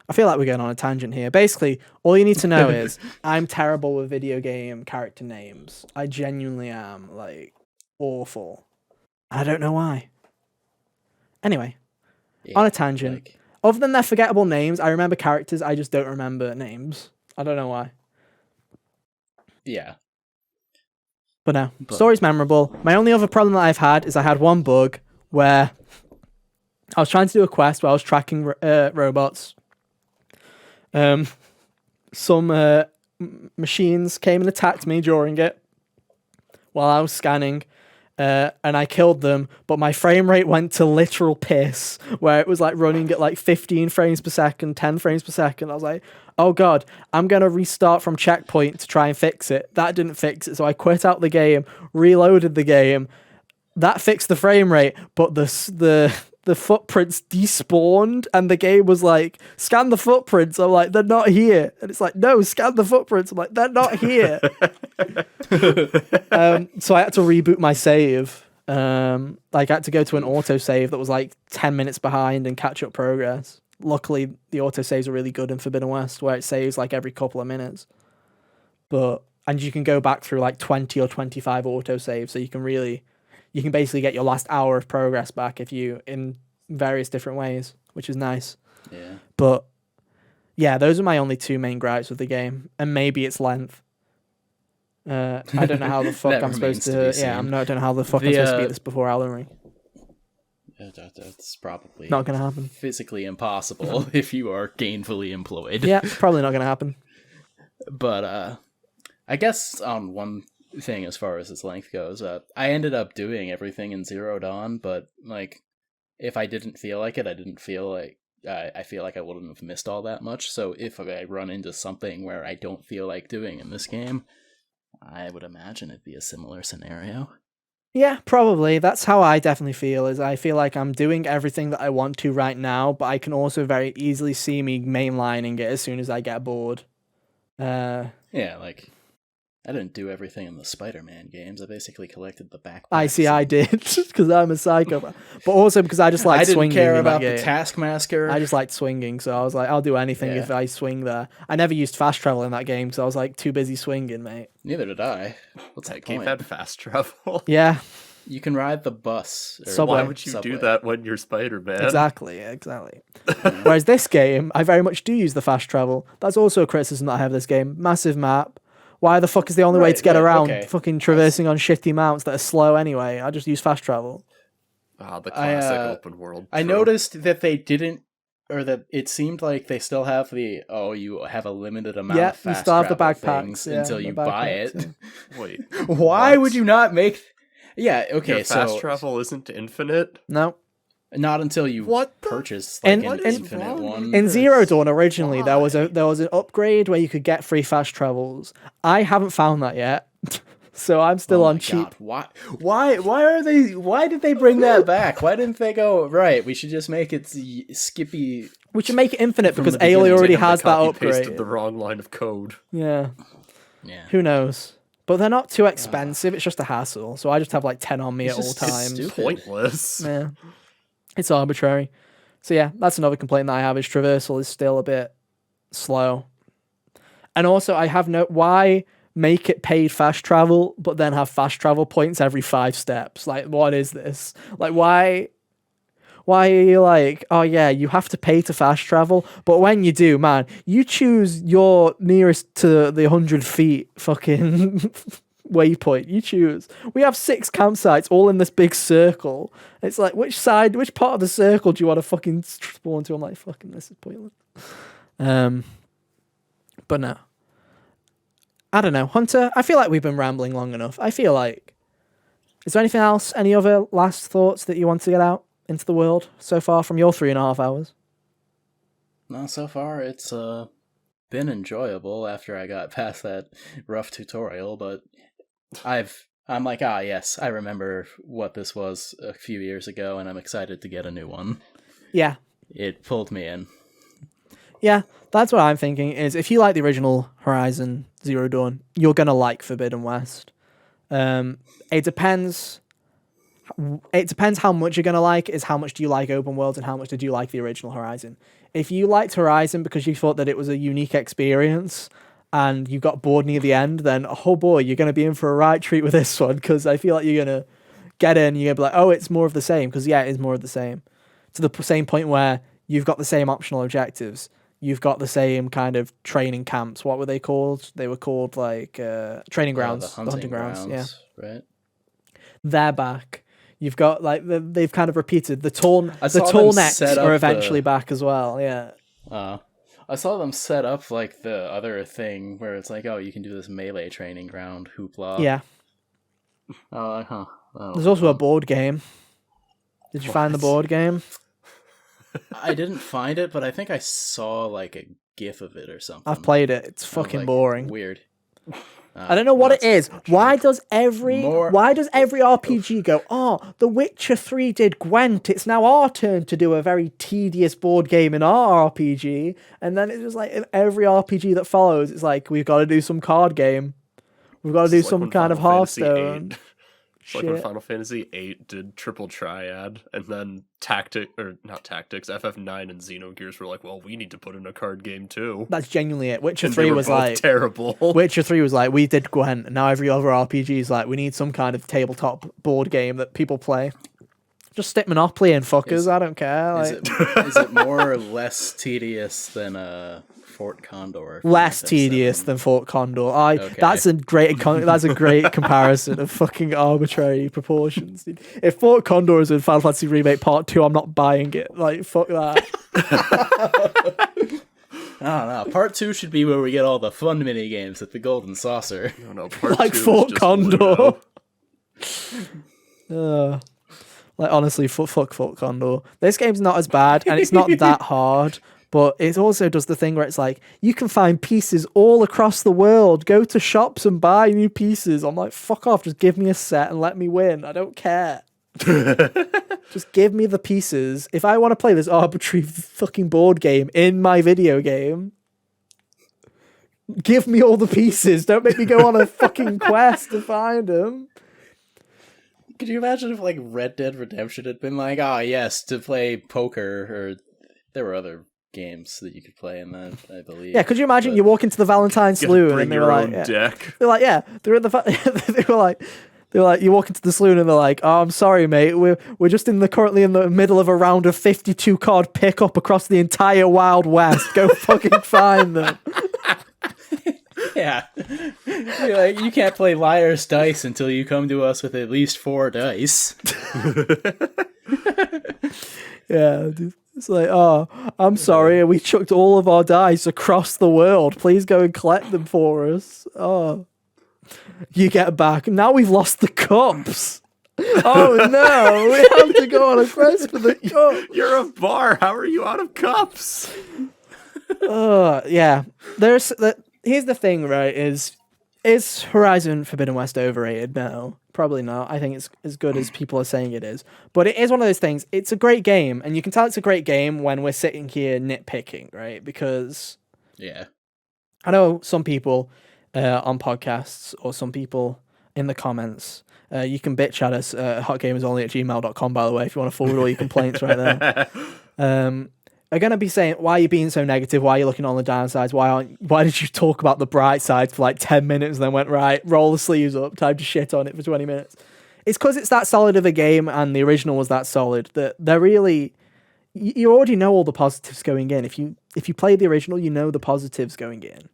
I feel like we're going on a tangent here. Basically, all you need to know is I'm terrible with video game character names. I genuinely am, like, awful. I don't know why. Anyway, on a tangent. Like... Other than their forgettable names, I remember characters, I just don't remember names. I don't know why. Yeah. But no, story's memorable. My only other problem that I've had is I had one bug where I was trying to do a quest where I was tracking robots. Some machines came and attacked me during it while I was scanning, and I killed them, but my frame rate went to literal piss, where it was like running at like 15 frames per second, 10 frames per second. I was like, oh god, I'm going to restart from checkpoint to try and fix it. That didn't fix it, so I quit out the game, reloaded the game. That fixed the frame rate, but the footprints despawned, and the game was like, scan the footprints. I'm like, they're not here. And it's like, no, scan the footprints. I'm like, they're not here. So I had to reboot my save. Like I had to go to an autosave that was like 10 minutes behind and catch up progress. Luckily, the autosaves are really good in Forbidden West, where it saves like every couple of minutes. And you can go back through like 20 or 25 autosaves, so you can basically get your last hour of progress back in various different ways, which is nice. Yeah. But yeah, those are my only 2 main gripes with the game, and maybe its length. I don't know how the fuck I'm supposed to. I don't know how the fuck I'm supposed to beat this before Aloy. That's probably not gonna happen. Physically impossible if you are gainfully employed. Yeah, probably not gonna happen. But I guess on one thing as far as its length goes, I ended up doing everything in Zero Dawn, but like if I didn't feel like it, I feel like I wouldn't have missed all that much. So if I run into something where I don't feel like doing in this game, I would imagine it'd be a similar scenario. Yeah, probably. That's how I definitely feel, is I feel like I'm doing everything that I want to right now, but I can also very easily see me mainlining it as soon as I get bored. Yeah, like I didn't do everything in the Spider-Man games. I basically collected the backpacks. I did, because I'm a psychopath. But also because I just like swinging. I didn't care about the Taskmaster. I just liked swinging, so I was like, I'll do anything if I swing there. I never used fast travel in that game, because I was like too busy swinging, mate. Neither did I. What's that game had fast travel? Yeah. You can ride the bus. Why would you do that when you're Spider-Man? Exactly. Whereas this game, I very much do use the fast travel. That's also a criticism that I have of this game. Massive map. Why the fuck is the only way to get around fucking traversing on shitty mounts that are slow anyway? I just use fast travel. The classic open world. I noticed that they didn't, or that it seemed like they still have you have a limited amount of fast travel the backpacks until you buy it. Yeah. Wait. Why would you not make... Yeah, okay, your fast travel isn't infinite? No. Not until you purchase an infinite one. In Zero Dawn originally, there was an upgrade where you could get free fast travels. I haven't found that yet, so I'm still on cheap. God. Why did they bring that back? Why didn't they go right? We should just make it Skippy. We should make it infinite because Aloy already has that upgrade. Pasted the wrong line of code. Yeah. Who knows? But they're not too expensive. It's just a hassle. So I just have like 10 on me at all times. It's pointless. Yeah. It's arbitrary. So yeah, that's another complaint that I have, is traversal is still a bit slow. And also I have why make it paid fast travel, but then have fast travel points every 5 steps? Like, what is this? Like, why are you like, oh yeah, you have to pay to fast travel, but when you do, man, you choose your nearest to the 100 feet fucking waypoint. You choose. We have 6 campsites all in this big circle. It's like, which part of the circle do you want to fucking spawn to? I'm like, fucking, this is pointless. But no. I don't know. Hunter, I feel like we've been rambling long enough. I feel like... Is there anything else? Any other last thoughts that you want to get out into the world so far from your 3.5 hours? No, so far it's been enjoyable after I got past that rough tutorial, but I'm like, yes, I remember what this was a few years ago, and I'm excited to get a new one. Yeah. It pulled me in. Yeah, that's what I'm thinking, is if you like the original Horizon Zero Dawn, you're going to like Forbidden West. It depends how much you're going to like, is how much do you like open worlds and how much did you like the original Horizon. If you liked Horizon because you thought that it was a unique experience and you got bored near the end, then, oh boy, you're going to be in for a right treat with this one, because I feel like you're going to get in, you're going to be like, oh, it's more of the same, because yeah, it is more of the same. To the same point where you've got the same optional objectives. You've got the same kind of training camps. What were they called? They were called like training grounds, the hunting grounds. Yeah, right. They're back. You've got like they've kind of repeated the tall necks are eventually back as well. Yeah. I saw them set up like the other thing where it's like, oh, you can do this melee training ground hoopla. Yeah. Oh, There's also a board game. Did you find the board game? I didn't find it, but I think I saw like a GIF of it or something. I've played it. It's fucking boring. Weird. I don't know what it is. Why does every RPG go, oh, The Witcher 3 did Gwent, it's now our turn to do a very tedious board game in our RPG? And then it's just like in every RPG that follows, it's like, we've got to do some card game. We've got to do some kind of Hearthstone. It's like when Final Fantasy VIII did Triple Triad, and then FF9 and Xenogears were like, well, we need to put in a card game too. That's genuinely it. Witcher 3 was like... terrible. Witcher 3 was like, we did Gwent, and now every other RPG is like, we need some kind of tabletop board game that people play. Just stick Monopoly in, fuckers. I don't care. Is it more or less tedious than Fort Condor? Less tedious than Fort Condor. Okay. That's a great comparison of fucking arbitrary proportions. If Fort Condor is in Final Fantasy Remake Part 2, I'm not buying it. Like, fuck that. I don't know. Part 2 should be where we get all the fun mini games at the Golden Saucer. No, Part like 2 Fort Condor. Like, honestly, fuck Fort Condor. This game's not as bad, and it's not that hard, but it also does the thing where it's like, you can find pieces all across the world. Go to shops and buy new pieces. I'm like, fuck off, just give me a set and let me win. I don't care. Just give me the pieces. If I want to play this arbitrary fucking board game in my video game, give me all the pieces. Don't make me go on a fucking quest to find them. Could you imagine if like Red Dead Redemption had been like, yes, to play poker, or there were other games that you could play in that, I believe. Yeah, could you imagine you walk into the Valentine Saloon and they were like, deck. They're like, yeah, they're in the they were like, you walk into the saloon and they're like, oh, I'm sorry, mate, we're just currently in the middle of a round of 52 card pickup across the entire Wild West. Go fucking find them. Yeah. You're like, you can't play Liar's Dice until you come to us with at least 4 dice. Yeah, it's like, oh, I'm sorry, we chucked all of our dice across the world. Please go and collect them for us. Oh. You get back. Now we've lost the cups. Oh no, we have to go on a quest for the cup. You're a bar. How are you out of cups? Yeah. Here's the thing, right? Is Horizon Forbidden West overrated? No, probably not. I think it's as good as people are saying it is. But it is one of those things. It's a great game, and you can tell it's a great game when we're sitting here nitpicking, right? Because I know some people on podcasts or some people in the comments. You can bitch at us hotgamersonly@gmail.com, by the way, if you want to forward all your complaints right there. Are going to be saying, why are you being so negative? Why are you looking on the downsides? Why did you talk about the bright sides for like 10 minutes and then went, right, roll the sleeves up, time to shit on it for 20 minutes? It's because it's that solid of a game and the original was that solid that they're really... You already know all the positives going in. If you play the original, you know the positives going in.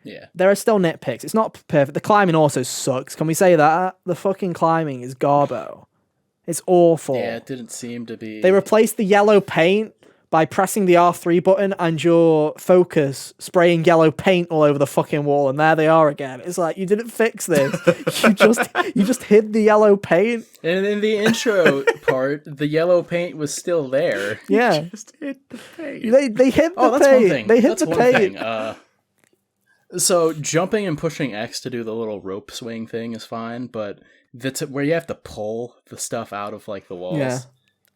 Yeah. There are still nitpicks. It's not perfect. The climbing also sucks. Can we say that? The fucking climbing is garbo. It's awful. Yeah, it didn't seem to be. They replaced the yellow paint by pressing the R3 button and your focus spraying yellow paint all over the fucking wall, and there they are again. It's like, you didn't fix this. you just hid the yellow paint. And in the intro part, the yellow paint was still there. Yeah. Just hit the paint. They hid the That's paint. one thing. They hid That's the one paint. thing. So jumping and pushing X to do the little rope swing thing is fine, but that's where you have to pull the stuff out of like the walls. Yeah.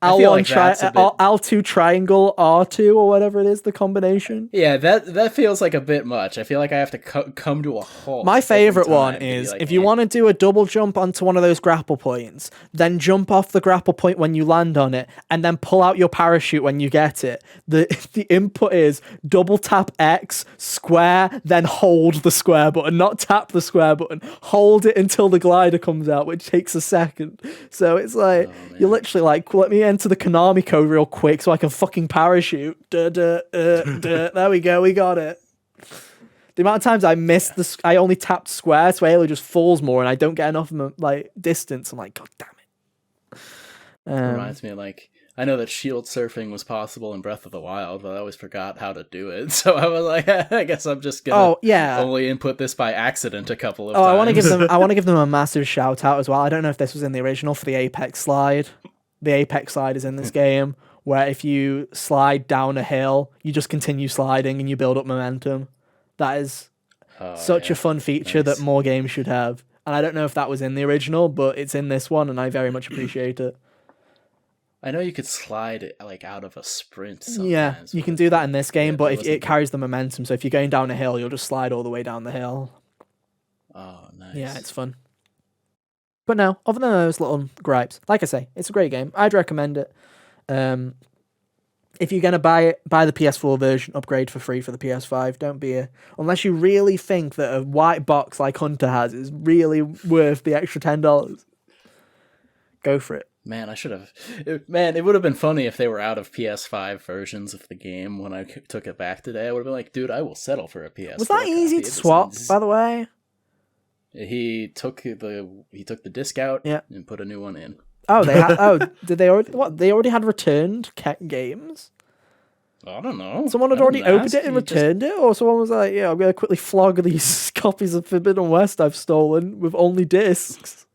I feel L1 like that's a bit... L2 triangle R2 or whatever it is, the combination. Yeah, that feels like a bit much. I feel like I have to come to a halt. My favorite one to is like, if you want to do a double jump onto one of those grapple points, then jump off the grapple point when you land on it, and then pull out your parachute when you get it. The input is double tap X, square, then hold the square button, not tap the square button. Hold it until the glider comes out, which takes a second. So it's like, you're literally like, let me enter the Konami code real quick so I can fucking parachute. There we go, we got it. The amount of times I missed I only tapped square, so Aloy just falls more, and I don't get enough like distance. I'm like, God damn it. Reminds me of like, I know that shield surfing was possible in Breath of the Wild, but I always forgot how to do it. So I was like, I guess I'm just gonna only input this by accident a couple of times. I want to give them a massive shout out as well. I don't know if this was in the original for the Apex slide. The Apex slide is in this game, where if you slide down a hill, you just continue sliding and you build up momentum. That is such a fun feature that more games should have. And I don't know if that was in the original, but it's in this one, and I very much appreciate it. I know you could slide like out of a sprint sometimes. Yeah, you can do that in this game, but it carries the momentum. So if you're going down a hill, you'll just slide all the way down the hill. Oh, nice. Yeah, it's fun. But no, other than those little gripes, like I say, it's a great game. I'd recommend it. If you're gonna buy the PS4 version, upgrade for free for the PS5. Don't be unless you really think that a white box like Hunter has is really worth the extra $10. Go for it. Man, it would have been funny if they were out of PS5 versions of the game when I took it back today. I would have been like, dude, I will settle for a PS4. Was that easy to swap, by the way? He took the disc out and put a new one in. Oh, they had. Did they already? What? They already had returned games. I don't know. Someone had already opened it and returned it, or someone was like, "Yeah, I'm gonna quickly flog these copies of Forbidden West I've stolen with only discs."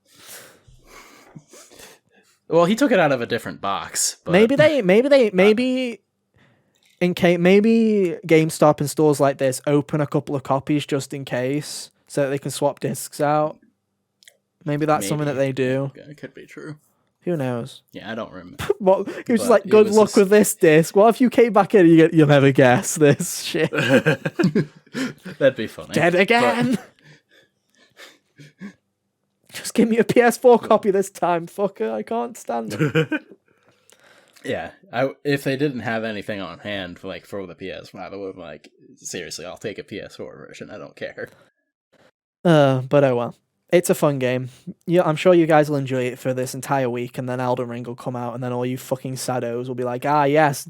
Well, he took it out of a different box. But... Maybe GameStop and stores like this open a couple of copies just in case, so that they can swap discs out. Maybe that's something that they do. It could be true. Who knows? Yeah, I don't remember. He was just like, good luck with this disc. What if you came back in and you'll never guess this shit? That'd be funny. Dead again! Just give me a PS4 copy this time, fucker. I can't stand it. Yeah, if they didn't have anything on hand for the PS5, I would have been like, seriously, I'll take a PS4 version. I don't care. But oh well. It's a fun game. Yeah, I'm sure you guys will enjoy it for this entire week, and then Elden Ring will come out, and then all you fucking saddos will be like, yes,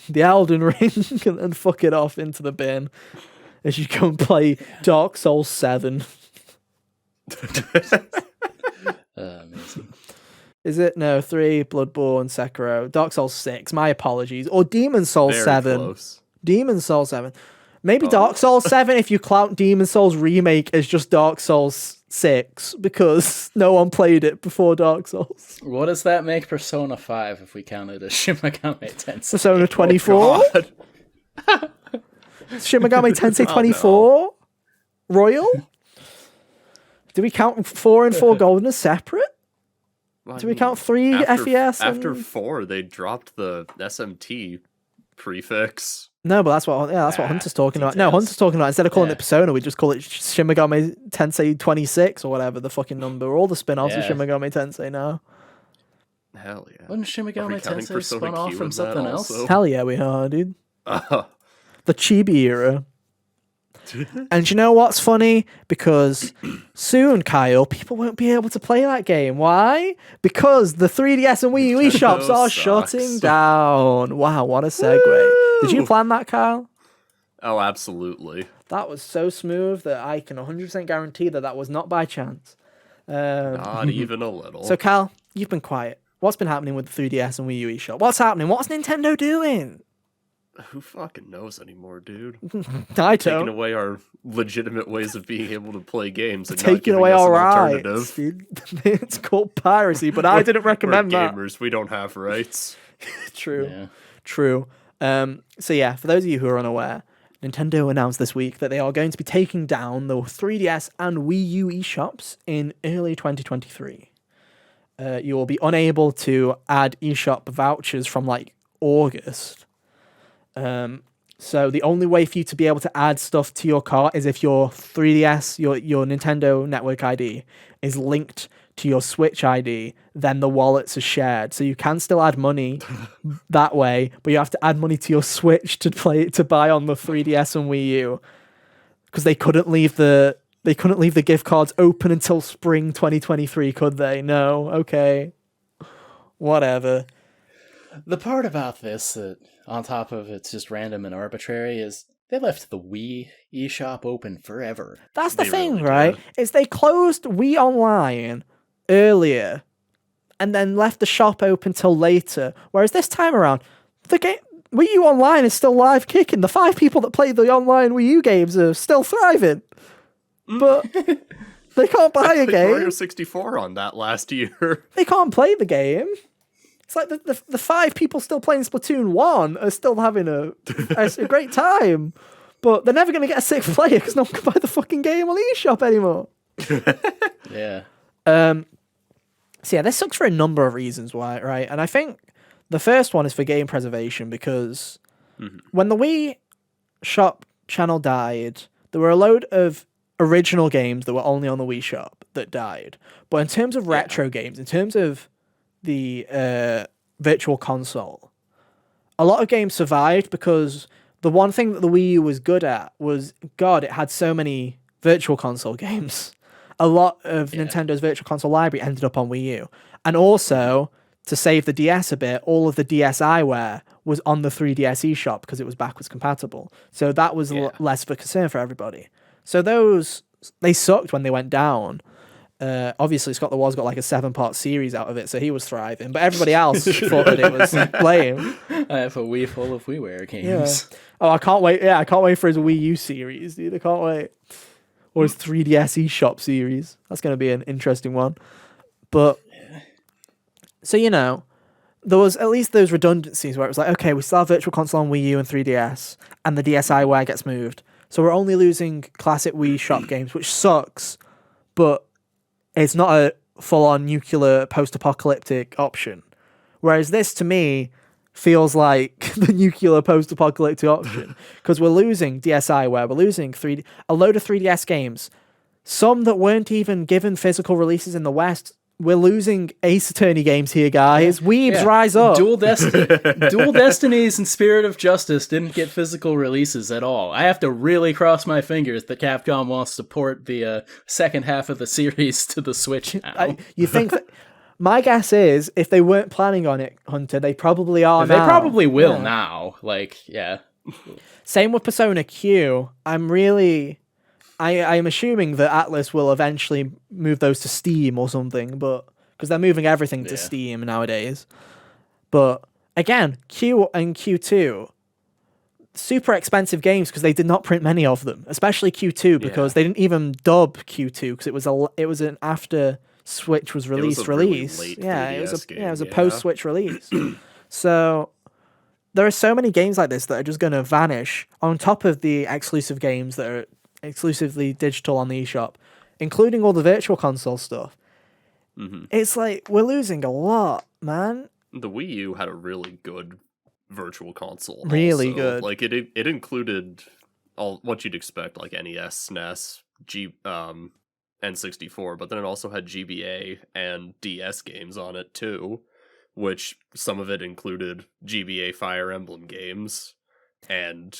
the Elden Ring, and then fuck it off into the bin as you go and play Dark Souls 7. Amazing. Is it? No, 3, Bloodborne, Sekiro, Dark Souls 6, my apologies. Or Demon Souls Very 7. Close. Demon Souls 7. Maybe Dark Souls 7 if you clout Demon Souls Remake as just Dark Souls 6, because no one played it before Dark Souls. What does that make Persona 5 if we count it as Shin Megami Tensei? Persona 24? Shin Megami Tensei 24? Royal? Do we count 4 and 4 Golden as separate? Well, Do we count 3 FES? After 4, they dropped the SMT prefix. No, but that's what Hunter's talking about. No, Hunter's talking about, instead of calling it Persona, we just call it Shin Megami Tensei 26 or whatever the fucking number. All the spin-offs of Shin Megami Tensei now. Hell yeah. Wasn't Shin Megami Tensei spun off from something else? Hell yeah, we are, dude. The Chibi era. And you know what's funny? Because soon, Kyle, people won't be able to play that game. Why? Because the 3DS and Wii U shops are shutting down. Wow, what a segue. Did you plan that, Kyle? Oh, absolutely. That was so smooth that I can 100% guarantee that was not by chance. Not even a little. So, Cal, you've been quiet. What's been happening with the 3DS and Wii U eShop? What's happening? What's Nintendo doing? Who fucking knows anymore, dude? I don't. Taking away our legitimate ways of being able to play games and Taking not giving away us our an rights. alternative. It's called piracy, but I didn't recommend We're that. gamers. We don't have rights. True. Yeah. True. So yeah, for those of you who are unaware, Nintendo announced this week that they are going to be taking down the 3DS and Wii U eShops in early 2023. You will be unable to add eShop vouchers from like August. So the only way for you to be able to add stuff to your cart is if your 3DS, your Nintendo Network ID is linked to your Switch ID, then the wallets are shared. So you can still add money that way, but you have to add money to your Switch to buy on the 3DS and Wii U, because they couldn't leave the gift cards open until spring 2023, could they? No. Okay. Whatever. The part about this that, on top of it's just random and arbitrary, is they left the Wii eShop open forever. That's the They thing, really right? did. Is they closed Wii Online earlier and then left the shop open till later. Whereas this time around, the game Wii U Online is still live kicking. The 5 people that play the online Wii U games are still thriving. But they can't buy a game. Mario 64 on that last year. They can't play the game. It's like the 5 people still playing Splatoon 1 are still having a great time. But they're never going to get a 6th player because no one can buy the fucking game on the eShop anymore. Yeah. So yeah, this sucks for a number of reasons, why, right? And I think the first one is for game preservation, because when the Wii Shop channel died, there were a load of original games that were only on the Wii Shop that died. But in terms of retro games, in terms of the virtual console, a lot of games survived because the one thing that the Wii U was good at was, God, it had so many virtual console games. A lot of Nintendo's virtual console library ended up on Wii U. And also, to save the DS a bit, all of the DSiWare was on the 3DS eShop because it was backwards compatible. So that was less of a concern for everybody. So they sucked when they went down. Obviously, Scott the Wars got like a 7-part series out of it, so he was thriving. But everybody else thought that it was lame. I have a Wii full of WiiWare games. Yeah. Oh, I can't wait. Yeah, I can't wait for his Wii U series, dude. I can't wait. Or his 3DS eShop series. That's going to be an interesting one. But, so, there was at least those redundancies where it was like, okay, we still have Virtual Console on Wii U and 3DS, and the DSiWare gets moved. So we're only losing classic Wii Shop games, which sucks, but it's not a full-on nuclear post-apocalyptic option. Whereas this, to me, feels like the nuclear post-apocalyptic option, because we're losing DSiWare, we're losing a load of 3DS games, some that weren't even given physical releases in the West. We're losing Ace Attorney games here, guys. Weebs, rise up. Dual Destinies and Spirit of Justice didn't get physical releases at all. I have to really cross my fingers that Capcom wants to port the second half of the series to the Switch now. You think that... My guess is, if they weren't planning on it, Hunter, they probably are now. They probably will now. Same with Persona Q. I'm assuming that Atlas will eventually move those to Steam or something, but because they're moving everything to Steam nowadays. But again, Q and Q2, super expensive games because they did not print many of them, especially Q2 because they didn't even dub Q2 because it was an after Switch was released. Really late it was a game, post Switch release. So there are so many games like this that are just going to vanish on top of the exclusive games that are exclusively digital on the eShop, including all the virtual console stuff. It's like we're losing a lot, man. The Wii U had a really good virtual console. Really also. good. Like it included all what you'd expect, like NES, SNES, N64, but then it also had GBA and DS games on it too, which some of it included GBA Fire Emblem games and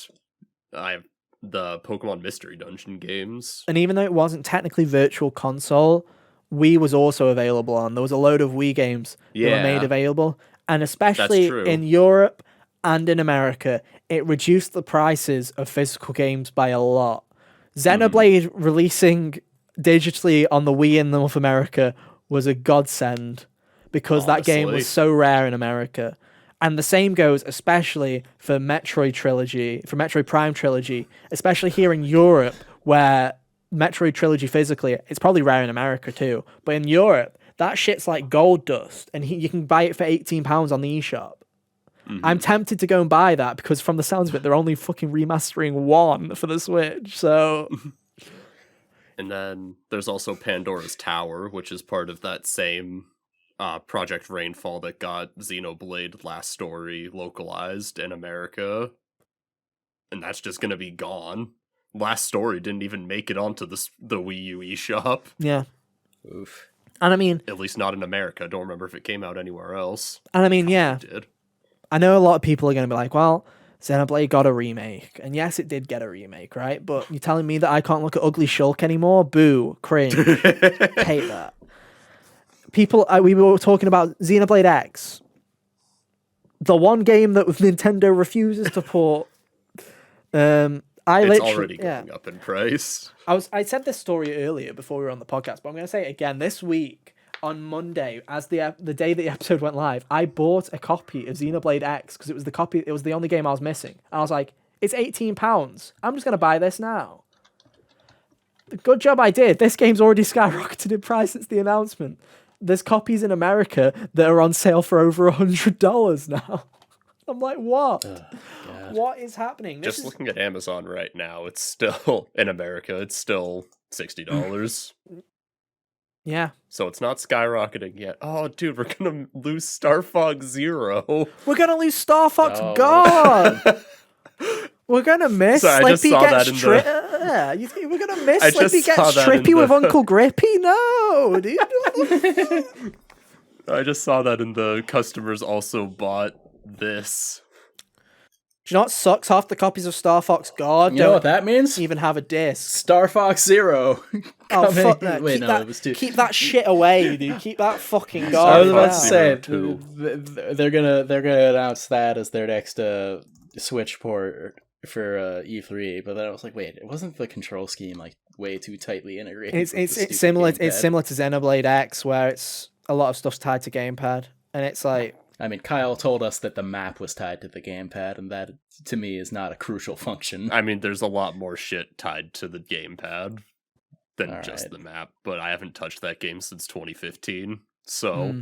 the Pokemon Mystery Dungeon games. And even though it wasn't technically virtual console, Wii was also available on. There was a load of Wii games that were made available, and especially in Europe and in America, it reduced the prices of physical games by a lot. Xenoblade releasing digitally on the Wii in North America was a godsend because that game was so rare in America. And the same goes especially for Metroid Prime Trilogy, especially here in Europe, where Metroid Trilogy physically, it's probably rare in America too, but in Europe, that shit's like gold dust, and you can buy it for £18 on the eShop. I'm tempted to go and buy that because from the sounds of it, they're only fucking remastering one for the Switch, so... And then there's also Pandora's Tower, which is part of that same Project Rainfall that got Xenoblade Last Story localized in America. And that's just going to be gone. Last Story didn't even make it onto the Wii U eShop. Yeah. Oof. And I mean... At least not in America. I don't remember if it came out anywhere else. And I mean, yeah. It did. I know a lot of people are going to be like, well, Xenoblade got a remake. And yes, it did get a remake, right? But you're telling me that I can't look at Ugly Shulk anymore? Boo. Cringe. Hate that. People, we were talking about Xenoblade X. The one game that Nintendo refuses to port. It's already going up in price. I said this story earlier before we were on the podcast, but I'm going to say it again. This week, on Monday, as the day that the episode went live, I bought a copy of Xenoblade X because it was the only game I was missing. And I was like, it's £18. I'm just going to buy this now. Good job I did. This game's already skyrocketed in price since the announcement. There's copies in America that are on sale for over $100 now. I'm like, what? What is happening? Just looking at Amazon right now, it's still, in America, it's still $60. Yeah. So it's not skyrocketing yet. Oh, dude, we're going to lose Star Fox Zero. We're going to lose Star Fox God! We're going to miss Slippy Gets Trippy. Yeah, you think we're going to miss Slippy Gets Trippy with Uncle Grippy? No, dude. I just saw that in the customers also bought this. Do you know what sucks? Half the copies of Star Fox God you know what that means? Even have a disc. Star Fox Zero. Oh, fuck that. Wait, it was two. Keep that shit away, dude. Keep that fucking God. I was about to say, they're gonna announce that as their next Switch port for E3, but then I was like, wait, it wasn't the control scheme like way too tightly integrated? It's similar. It's similar to Xenoblade X, where it's a lot of stuff's tied to gamepad, and it's like. I mean, Kyle told us that the map was tied to the gamepad, and that, to me, is not a crucial function. I mean, there's a lot more shit tied to the gamepad than just the map, but I haven't touched that game since 2015, so...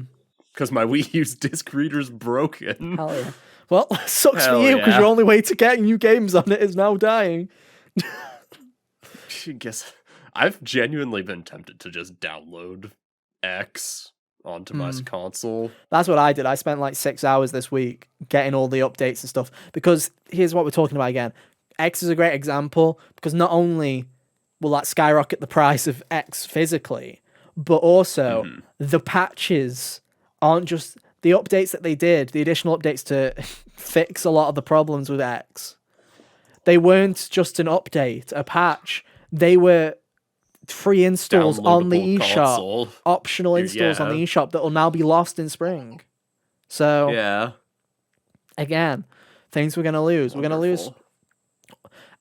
Because my Wii U's disc reader's broken. Hell yeah. Well, sucks for you, because your only way to get new games on it is now dying. I guess I've genuinely been tempted to just download X onto my console. That's what I did. I spent like 6 hours this week getting all the updates and stuff, because here's what we're talking about again. X is a great example, because not only will that skyrocket the price of X physically, but also the patches aren't just the updates that they did, the additional updates to fix a lot of the problems with X. They weren't just an update, a patch. They were free installs on the eShop, optional installs on the eShop that will now be lost in spring. So, again, things we're going to lose. Wonderful. We're going to lose.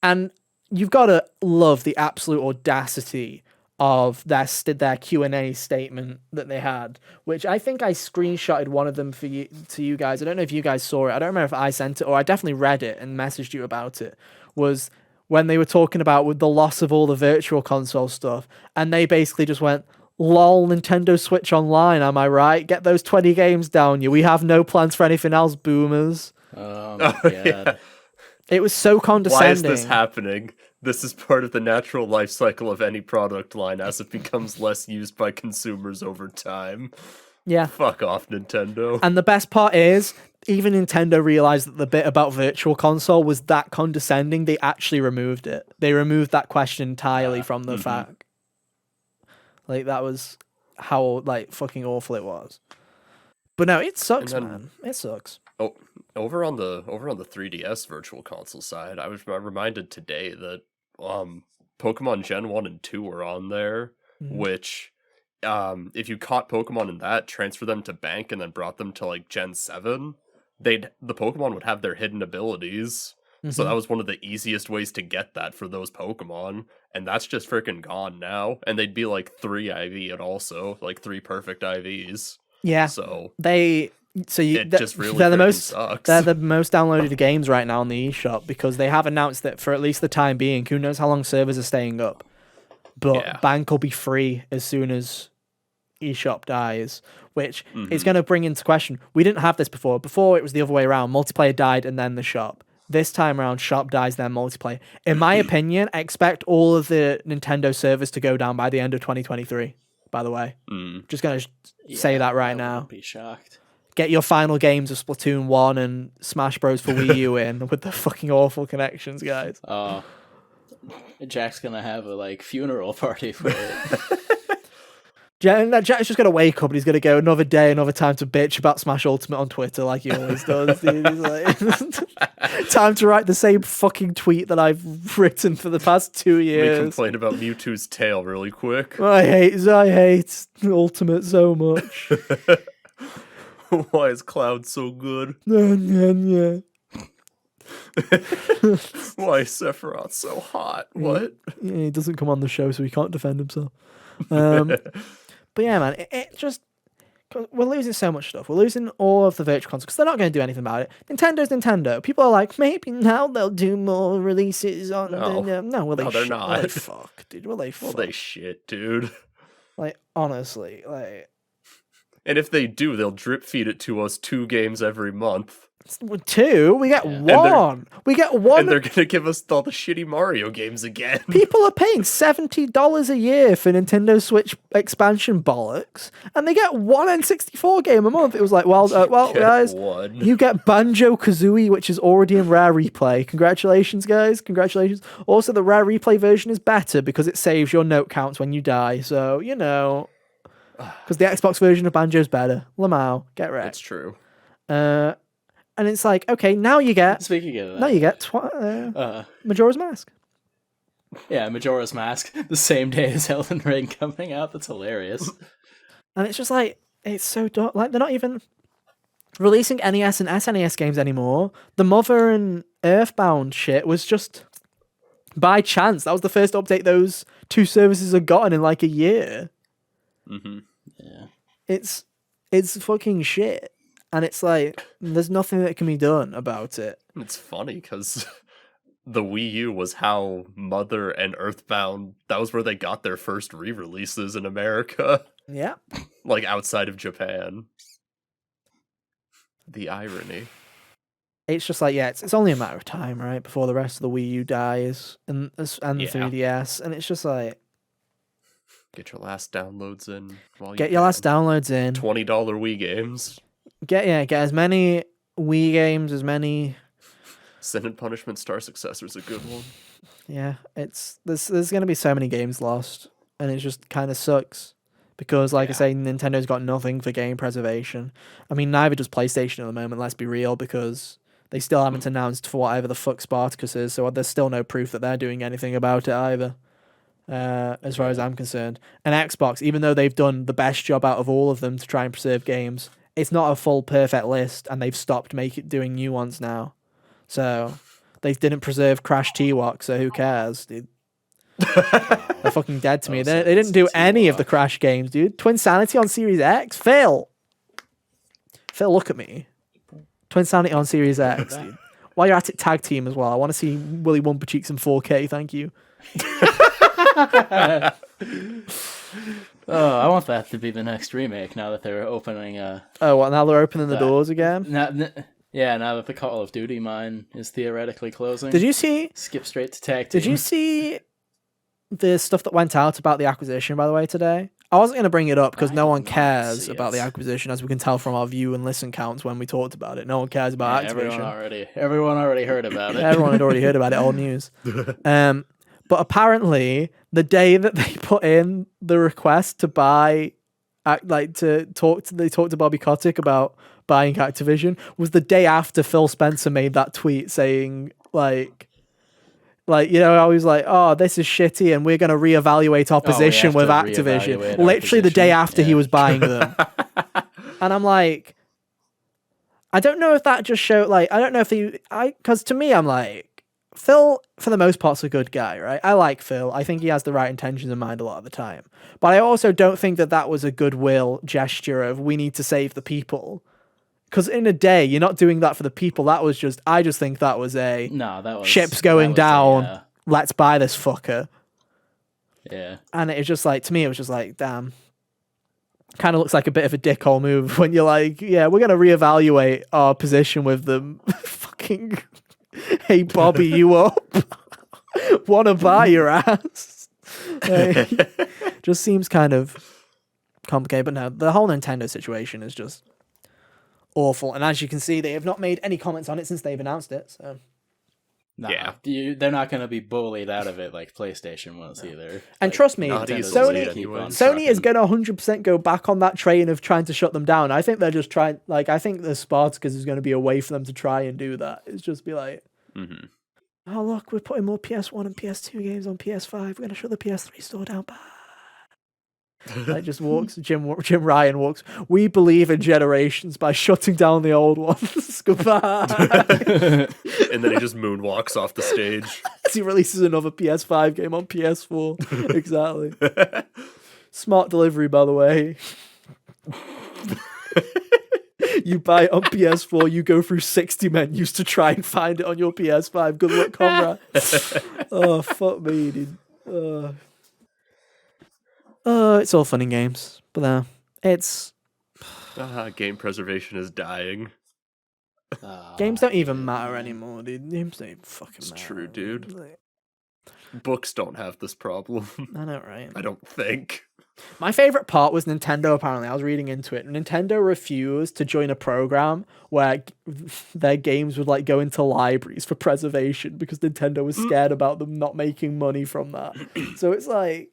And you've got to love the absolute audacity of their Q&A statement that they had, which I think I screenshotted one of them to you guys. I don't know if you guys saw it. I don't remember if I sent it, or I definitely read it and messaged you about it. Was when they were talking about with the loss of all the virtual console stuff, and they basically just went, lol, Nintendo Switch Online, am I right? Get those 20 games down you. We have no plans for anything else, boomers. Oh my god. Yeah. It was so condescending. Why is this happening? This is part of the natural life cycle of any product line as it becomes less used by consumers over time. Yeah. Fuck off, Nintendo. And the best part is, even Nintendo realized that the bit about Virtual Console was that condescending, they actually removed it. They removed that question entirely from the fact. Like, that was how, like, fucking awful it was. But no, it sucks, man. It sucks. Oh, over on the 3DS Virtual Console side, I was reminded today that Pokemon Gen 1 and 2 were on there, which... if you caught Pokemon in that, transfer them to Bank, and then brought them to like Gen 7, the Pokemon would have their hidden abilities. So that was one of the easiest ways to get that for those Pokemon, and that's just freaking gone now. And they'd be like 3 IV and also like 3 perfect IVs. Yeah. So it just really they're the most sucks. They're the most downloaded games right now on the eShop because they have announced that for at least the time being, who knows how long servers are staying up. But Bank will be free as soon as eShop dies, which is going to bring into question. We didn't have this before. Before it was the other way around. Multiplayer died and then the shop. This time around, shop dies, then multiplayer. In my opinion, I expect all of the Nintendo servers to go down by the end of 2023, by the way. Just going to say that right now. Be shocked. Get your final games of Splatoon 1 and Smash Bros. For Wii U in with the fucking awful connections, guys. Oh. Jack's going to have a funeral party for it. Jack's just gonna wake up and he's gonna go another day, another time to bitch about Smash Ultimate on Twitter like he always does. Dude. He's like, time to write the same fucking tweet that I've written for the past 2 years. We complain about Mewtwo's tail really quick. I hate Ultimate so much. Why is Cloud so good? Yeah. Why is Sephiroth so hot? What? Yeah, he doesn't come on the show, so he can't defend himself. But yeah, man, it just... We're losing so much stuff. We're losing all of the virtual consoles because they're not going to do anything about it. Nintendo's Nintendo. People are like, maybe now they'll do more releases on... No, they're not. Will they fuck, dude? Will they fuck? Well, they shit, dude. Like, honestly, And if they do, they'll drip feed it to us 2 games every month. 2? We get 1. We get 1. And they're going to give us all the shitty Mario games again. People are paying $70 a year for Nintendo Switch expansion bollocks, and they get 1 N64 game a month. It was like, guys, you get Banjo-Kazooie, which is already in Rare Replay. Congratulations, guys. Congratulations. Also, the Rare Replay version is better because it saves your note counts when you die. So, because the Xbox version of Banjo's better. Lamau, get wrecked. That's true. And it's like, okay, now you get... Speaking of that... Now you get Majora's Mask. Yeah, Majora's Mask, the same day as Elden Ring coming out. That's hilarious. And it's just like, it's so dark. Like, they're not even releasing NES and SNES games anymore. The Mother and Earthbound shit was just by chance. That was the first update those 2 services have gotten in like a year. Yeah. It's fucking shit. And it's like, there's nothing that can be done about it. It's funny because the Wii U was how Mother and Earthbound, that was where they got their first re-releases in America. Yeah. Like outside of Japan. The irony. It's just like, it's only a matter of time, right? Before the rest of the Wii U dies and the 3DS. And it's just like... Get your last downloads in. Get your last downloads in. $20 Wii games. Get as many Wii games, as many... Sin and Punishment Star Successor is a good one. Yeah, there's going to be so many games lost, and it just kind of sucks. Because, like I say, Nintendo's got nothing for game preservation. I mean, neither does PlayStation at the moment, let's be real, because they still haven't announced for whatever the fuck Spartacus is, so there's still no proof that they're doing anything about it either. As far as I'm concerned. And Xbox, even though they've done the best job out of all of them to try and preserve games, it's not a full perfect list, and they've stopped doing new ones now. So they didn't preserve Crash T-Walk, so who cares, dude? They're fucking dead to me. They didn't do any of the Crash games, dude. Twin Sanity on Series X? Phil, look at me. Twin Sanity on Series X, dude. While you're at it, tag team as well. I want to see Willy Wumpa Cheeks in 4K, thank you. Oh, I want that to be the next remake now that they're opening now they're opening the doors again? Now that the Call of Duty mine is theoretically closing. Did you see... Skip straight to tag team. Did you see the stuff that went out about the acquisition, by the way, today? I wasn't going to bring it up because no one cares about the acquisition, as we can tell from our view and listen counts when we talked about it. No one cares about Activision. Everyone already heard about it. Everyone had already heard about it, old news. But apparently, the day that they put in the request to buy, they talked to Bobby Kotick about buying Activision was the day after Phil Spencer made that tweet saying like how he's like, oh, this is shitty and we're going to reevaluate our position with Activision. Literally the day after he was buying them. And I'm like, I don't know if that just showed, I don't know if because to me, I'm like, Phil, for the most part, is a good guy, right? I like Phil. I think he has the right intentions in mind a lot of the time. But I also don't think that was a goodwill gesture of we need to save the people. Because in a day, you're not doing that for the people. I just think that was ship's going down. Let's buy this fucker. Yeah. And it was just like, to me, it was just like, damn. Kind of looks like a bit of a dickhole move when you're like, yeah, we're going to reevaluate our position with them. Fucking, hey, Bobby, you up? Want to buy your ass? Just seems kind of complicated. But no, the whole Nintendo situation is just awful. And as you can see, they have not made any comments on it since they've announced it. So. Nah, they're not going to be bullied out of it like PlayStation was either. And trust me, Sony is going to 100% go back on that train of trying to shut them down. I think they're just trying, I think the Spartacus is going to be a way for them to try and do that. It's just be like, oh, look, we're putting more PS1 and PS2 games on PS5. We're going to shut the PS3 store down. Bye. Just walks, Jim Ryan walks. We believe in generations by shutting down the old ones. Goodbye. And then he just moonwalks off the stage. As he releases another PS5 game on PS4. Exactly. Smart delivery, by the way. You buy it on PS4, you go through 60 menus to try and find it on your PS5. Good luck, comrade. Oh, fuck me, dude. It's all fun and games, but no, it's game preservation is dying. Games don't even matter anymore, dude. Games don't even fucking matter. It's true, dude. Books don't have this problem. I know, right? I don't think. My favorite part was Nintendo. Apparently, I was reading into it. Nintendo refused to join a program where their games would go into libraries for preservation because Nintendo was scared about them not making money from that. So it's like.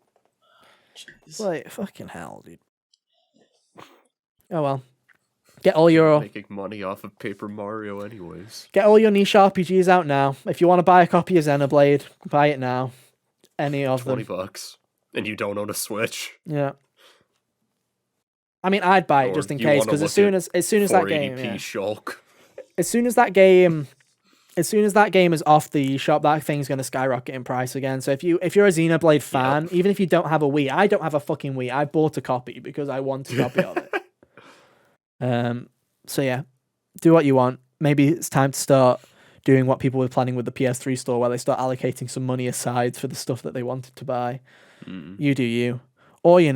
It's like, fucking hell, dude. Oh well. Get all your... making money off of Paper Mario anyways. Get all your niche RPGs out now. If you want to buy a copy of Xenoblade, buy it now. Any of them. $20. And you don't own a Switch. Yeah. I mean, I'd buy it just in case, because as soon as that game... Yeah. Shulk. As soon as that game is off the eShop, that thing's going to skyrocket in price again. So if you're a Xenoblade fan, even if you don't have a Wii, I don't have a fucking Wii. I bought a copy because I want a copy of it. So yeah, do what you want. Maybe it's time to start doing what people were planning with the PS3 store, where they start allocating some money aside for the stuff that they wanted to buy. You do you. Or, you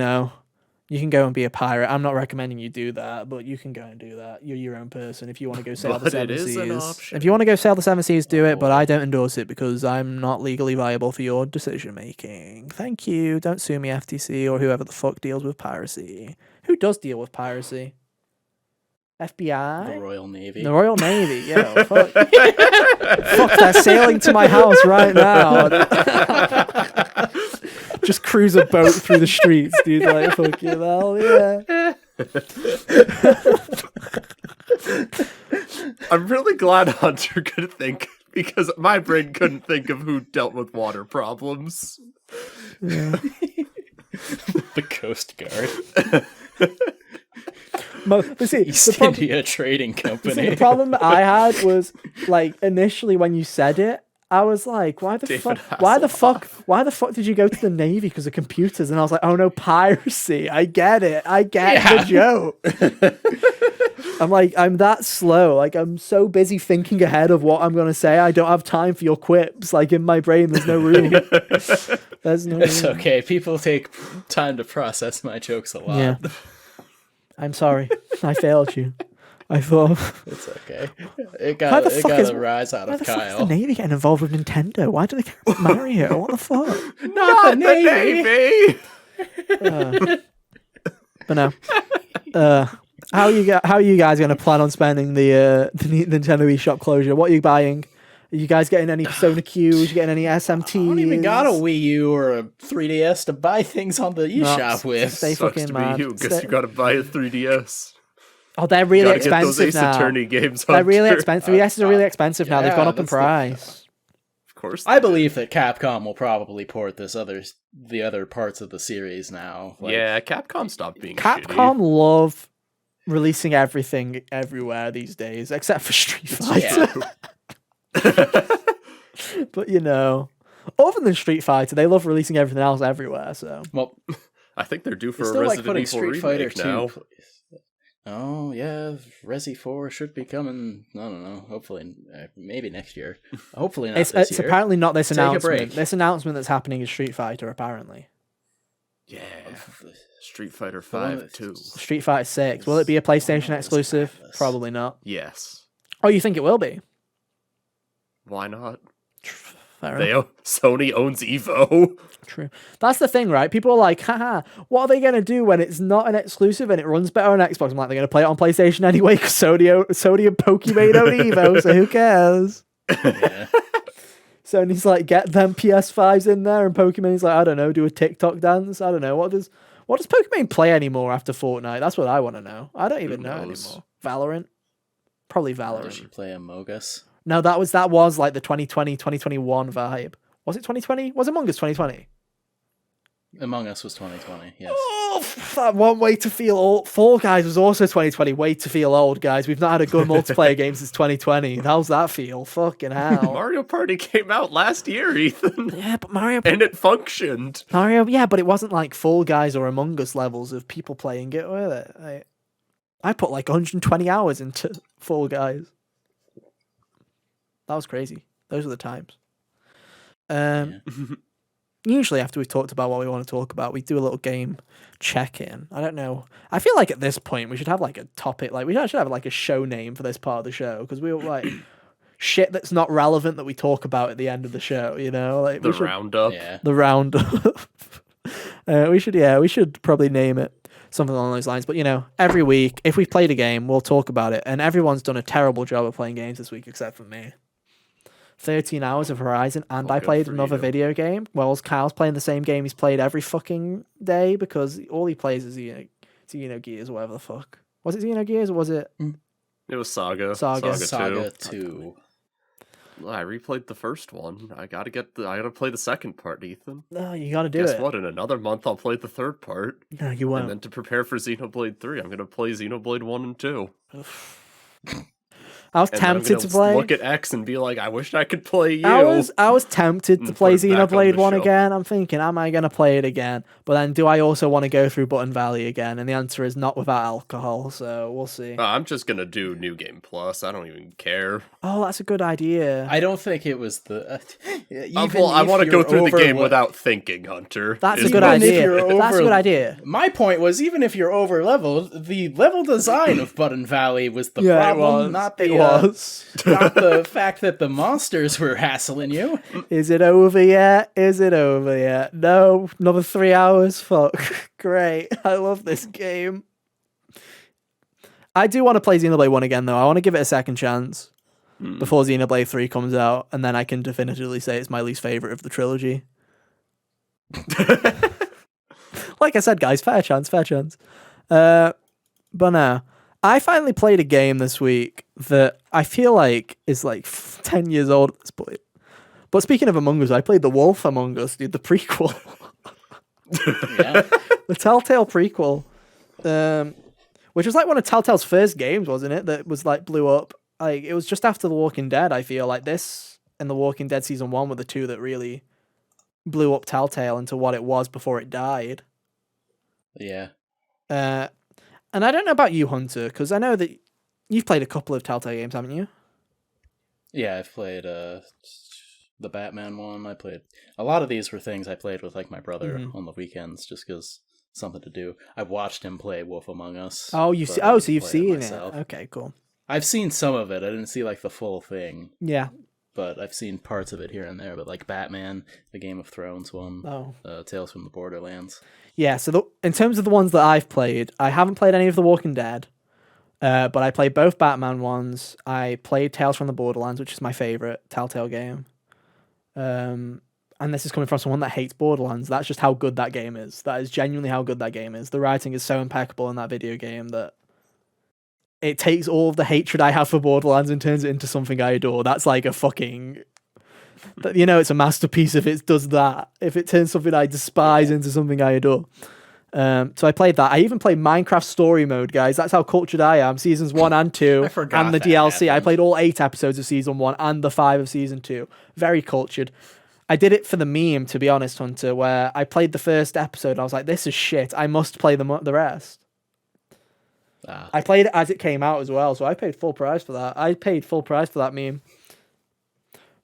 can go and be a pirate. I'm not recommending you do that, but you can go and do that. You're your own person. If you want to go sail the Seven Seas, if you want to go sail the Seven Seas, do it. But I don't endorse it because I'm not legally viable for your decision making. Thank you. Don't sue me, FTC, or whoever the fuck deals with piracy. Who does deal with piracy? FBI? The Royal Navy. The Royal Navy. Yeah. Fuck. Fuck. They're sailing to my house right now. Just cruise a boat through the streets, dude. Like, fuck you, hell, yeah. I'm really glad Hunter could think, because my brain couldn't think of who dealt with water problems. Yeah. The Coast Guard. East India Trading Company. The problem that I had was, initially when you said it, I was like, why the fuck did you go to the Navy because of computers? And I was like, oh no, piracy. I get it. I get the joke. I'm like, I'm that slow. I'm so busy thinking ahead of what I'm going to say. I don't have time for your quips. In my brain, there's no room. It's okay. People take time to process my jokes a lot. Yeah. I'm sorry. I failed you. I thought it's okay. It got a rise out of Kyle. Why the fuck is the Navy getting involved with Nintendo? Why do they care about Mario? What the fuck? Not the Navy. But no. How are you guys going to plan on spending the Nintendo eShop closure? What are you buying? Are you guys getting any Persona Qs? You getting any SMTs? I don't even got a Wii U or a 3DS to buy things on the eShop with. Stay fucking mad. Guess you got to buy a 3DS. Oh, they're really expensive get those Ace now. Attorney games. They're really expensive. 3DSs are really expensive now. They've gone up in price. Of course. I believe that Capcom will probably port the other parts of the series now. Yeah, Capcom stopped being Capcom love releasing everything everywhere these days, except for Street Fighter. Yeah. But other than Street Fighter, they love releasing everything else everywhere. So Well, I think they're due for it's a still like Resident putting Evil Street Fighter remake now. 2. Oh yeah, Resi 4 should be coming. I don't know. Hopefully, maybe next year. Hopefully not it's this year. apparently not this Take a announcement. break. This announcement that's happening is Street Fighter. Apparently, Yeah. Street Fighter The one 5 that- too. Street Fighter 6. Will it be a PlayStation was exclusive? fabulous. Probably not. Yes. Oh, you think it will be? Why not? Fair enough. Sony owns Evo. True. That's the thing, right? People are like, haha, what are they going to do when it's not an exclusive and it runs better on Xbox? I'm like, they're going to play it on PlayStation anyway because Sony and Pokemon own Evo, so who cares? Yeah. Sony's like, get them PS5s in there, and Pokemon's like, I don't know, do a TikTok dance? I don't know. What does Pokemon play anymore after Fortnite? That's what I want to know. I don't even know knows? anymore. Valorant? Probably Does Valorant. she play Among Us? No, that was like the 2020, 2021 vibe. Was it 2020? Was Among Us 2020? Among Us was 2020. Yes. Oh, that one way to feel old. Fall Guys was also 2020. Way to feel old, guys. We've not had a good multiplayer game since 2020. How's that feel? Fucking hell. Mario Party came out last year, Ethan. Yeah, but Mario, And it functioned. yeah, but it wasn't like Fall Guys or Among Us levels of people playing it, were it? I put like 120 hours into Fall Guys. That was crazy. Those were the times. Yeah. Usually after we've talked about what we want to talk about, we do a little game check-in. I don't know. I feel like at this point we should have like a topic, like we should have like a show name for this part of the show, because we were like shit that's not relevant that we talk about at the end of the show, like The roundup. Yeah. the roundup. We should probably name it something along those lines. But every week if we've played a game, we'll talk about it, and everyone's done a terrible job of playing games this week except for me. 13 hours of Horizon, and I good played for another you. video game. Well, Kyle's playing the same game he's played every fucking day, because all he plays is Xenogears or whatever the fuck. Was it Xenogears or was it? It was Saga. Saga. Saga 2. Well, I replayed the first one. I gotta play the second part, Ethan. No, you gotta do Guess it. what? In another month, I'll play the third part. No, you And won't. then to prepare for Xenoblade 3, I'm gonna play Xenoblade 1 and 2. I was And then I'm tempted gonna to play. look at X and be like, I wish I could play you. I was tempted to And play put it back on Xenoblade the 1 shelf. again. I'm thinking, am I going to play it again? But then do I also want to go through Button Valley again? And the answer is not without alcohol, so we'll see. I'm just gonna do New Game Plus. I don't even care. Oh, that's a good idea. I don't think it was the. I want to go through the game without thinking, Hunter. That's a is good my- Even if idea. you're That's a over- good idea. My point was, even if you're over leveled, the level design of Button Valley was the Yeah, problem, it was. not It the was. not the fact that the monsters were hassling you. Is it over yet? Is it over yet? No, another 3 hours. Fuck. Great. I love this game. I do want to play Xenoblade 1 again, though. I want to give it a second chance before Xenoblade 3 comes out, and then I can definitively say it's my least favorite of the trilogy. Like I said, guys, fair chance, fair chance. But no, I finally played a game this week that I feel like is like 10 years old at this point. But speaking of Among Us, I played The Wolf Among Us, dude, the prequel. Yeah. The Telltale prequel. Which was like one of Telltale's first games, wasn't it? That was like blew up. Like it was just after The Walking Dead, I feel like this and The Walking Dead season 1 were the two that really blew up Telltale into what it was before it died. Yeah. And I don't know about you, Hunter, because I know that you've played a couple of Telltale games, haven't you? Yeah, I've played the Batman one. I played a lot of these were things I played with like my brother on the weekends, just because something to do. I watched him play Wolf Among Us. Oh, you but see? I Oh, didn't so you've play seen it? myself. Okay, cool. I've seen some of it. I didn't see like the full thing, Yeah. but I've seen parts of it here and there. But like Batman, the Game of Thrones one, Oh. Tales from the Borderlands. Yeah, so in terms of the ones that I've played, I haven't played any of The Walking Dead, but I played both Batman ones. I played Tales from the Borderlands, which is my favorite Telltale game. And this is coming from someone that hates Borderlands. That's just how good that game is. That is genuinely how good that game is. The writing is so impeccable in that video game that it takes all of the hatred I have for Borderlands and turns it into something I adore. That's like a fucking... It's a masterpiece if it does that. If it turns something I despise into something I adore. So I played that. I even played Minecraft Story Mode, guys. That's how cultured I am. Seasons 1 and 2, I forgot and the that DLC. I happened. played all 8 episodes of Season 1 and the 5 of Season 2. Very cultured. I did it for the meme, to be honest, Hunter, where I played the first episode and I was like, this is shit. I must play the rest. I played it as it came out as well, so I paid full price for that. I paid full price for that meme.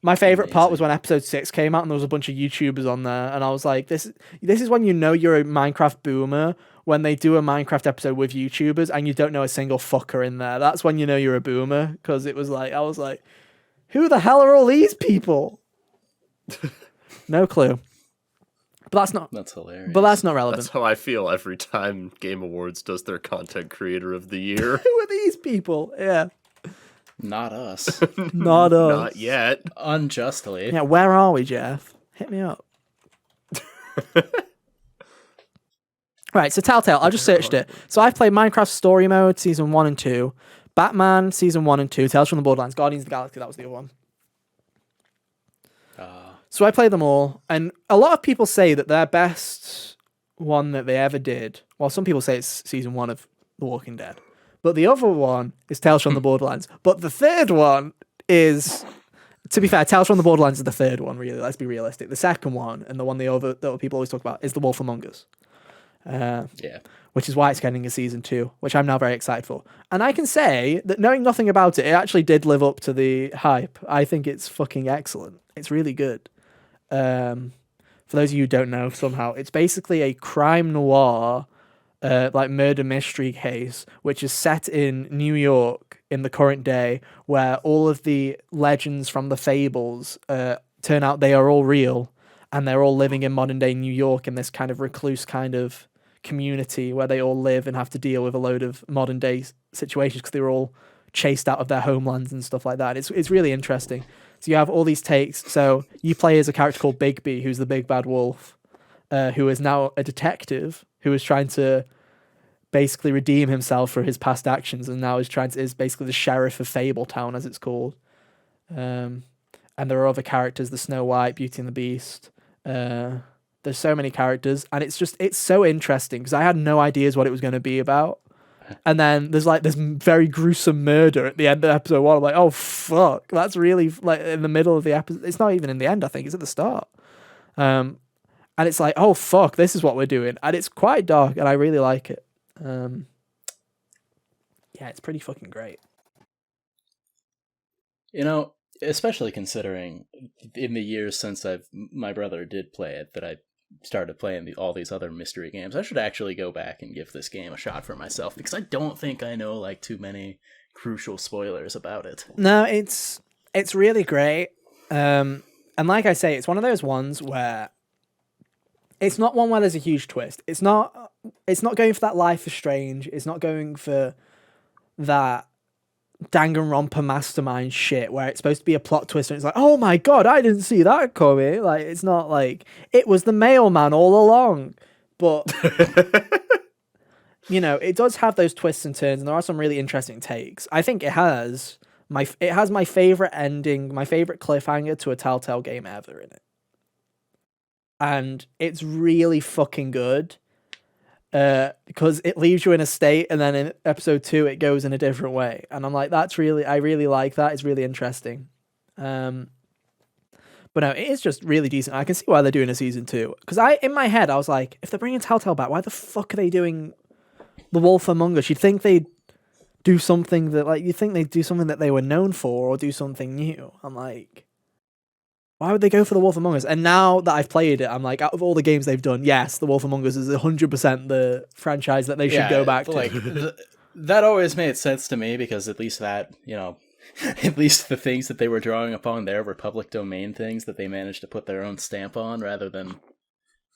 My favorite part was when episode 6 came out and there was a bunch of YouTubers on there, and I was like, this is when you know you're a Minecraft boomer, when they do a Minecraft episode with YouTubers and you don't know a single fucker in there. That's when you know you're a boomer, because it was like, I was like, who the hell are all these people? No clue. But that's hilarious. But that's not relevant. That's how I feel every time Game Awards does their Content Creator of the Year. Who are these people? Yeah. Not us. Not us. Not yet. Unjustly. Yeah, where are we, Jeff? Hit me up. Right, so Telltale, I just searched it. So I've played Minecraft Story Mode, Season 1 and 2, Batman, Season 1 and 2, Tales from the Borderlands, Guardians of the Galaxy, that was the other one. So I played them all, and a lot of people say that their best one that they ever did, well, some people say it's Season 1 of The Walking Dead, but the other one is Tales from the Borderlands. But the third one is, to be fair, Tales from the Borderlands is the third one, really, let's be realistic. The second one, and the one the other people always talk about, is The Wolf Among Us. Which is why it's getting a Season 2, which I'm now very excited for. And I can say that knowing nothing about it, it actually did live up to the hype. I think it's fucking excellent. It's really good. For those of you who don't know, somehow, it's basically a crime noir, like murder mystery case, which is set in New York in the current day, where all of the legends from the fables turn out they are all real, and they're all living in modern day New York in this kind of recluse kind of community where they all live and have to deal with a load of modern day situations because they were all chased out of their homelands and stuff like that. It's really interesting. So you have all these takes. So you play as a character called Bigby, who's the big bad wolf, who is now a detective who is trying to basically redeem himself for his past actions, and now is basically the sheriff of Fabletown, as it's called. And there are other characters: the Snow White, Beauty and the Beast. There's so many characters, and it's so interesting because I had no ideas what it was going to be about. And then there's like this very gruesome murder at the end of episode 1. I'm like, oh fuck, that's really like in the middle of the episode. It's not even in the end, I think it's at the start. And it's like, oh fuck, this is what we're doing, and it's quite dark, and I really like it. Yeah, it's pretty fucking great. You know, especially considering in the years since my brother did play it, that I started playing all these other mystery games. I should actually go back and give this game a shot for myself, because I don't think I know like too many crucial spoilers about it. No, it's really great. And like I say, it's one of those ones where it's not one where there's a huge twist. It's not going for that Life is Strange. It's not going for that Danganronpa mastermind shit where it's supposed to be a plot twist and it's like, oh my god, I didn't see that coming. Like, it's not like it was the mailman all along. But you know, it does have those twists and turns, and there are some really interesting takes. I think it has my favorite ending, my favorite cliffhanger to a Telltale game ever in it, and it's really fucking good. Because it leaves you in a state, and then in episode 2 it goes in a different way, and I'm like, I really like that. It's really interesting. But no, it is just really decent. I can see why they're doing a season 2, because in my head I was like, if they're bringing Telltale back, why the fuck are they doing The Wolf Among Us? You'd think they'd do something that they were known for, or do something new. I'm like, why would they go for The Wolf Among Us? And now that I've played it, I'm like, out of all the games they've done, yes, The Wolf Among Us is 100% the franchise that they should go back to. Like, that always made sense to me, because at least that, you know, at least the things that they were drawing upon there were public domain things that they managed to put their own stamp on, rather than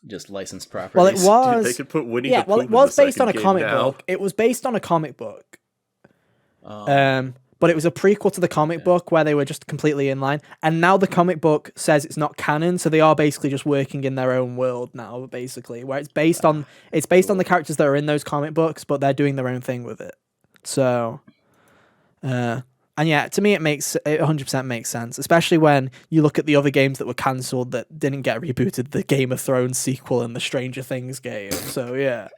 just licensed properties. Well, it was. Dude, they could put Winnie the Pooh. Well, it was based on a comic book. It was based on a comic book. But it was a prequel to the comic book where they were just completely in line. And now the comic book says it's not canon, so they are basically just working in their own world now, basically, where it's based on the characters that are in those comic books, but they're doing their own thing with it. So, And yeah, to me, it 100% makes sense, especially when you look at the other games that were cancelled that didn't get rebooted, the Game of Thrones sequel and the Stranger Things game. So yeah.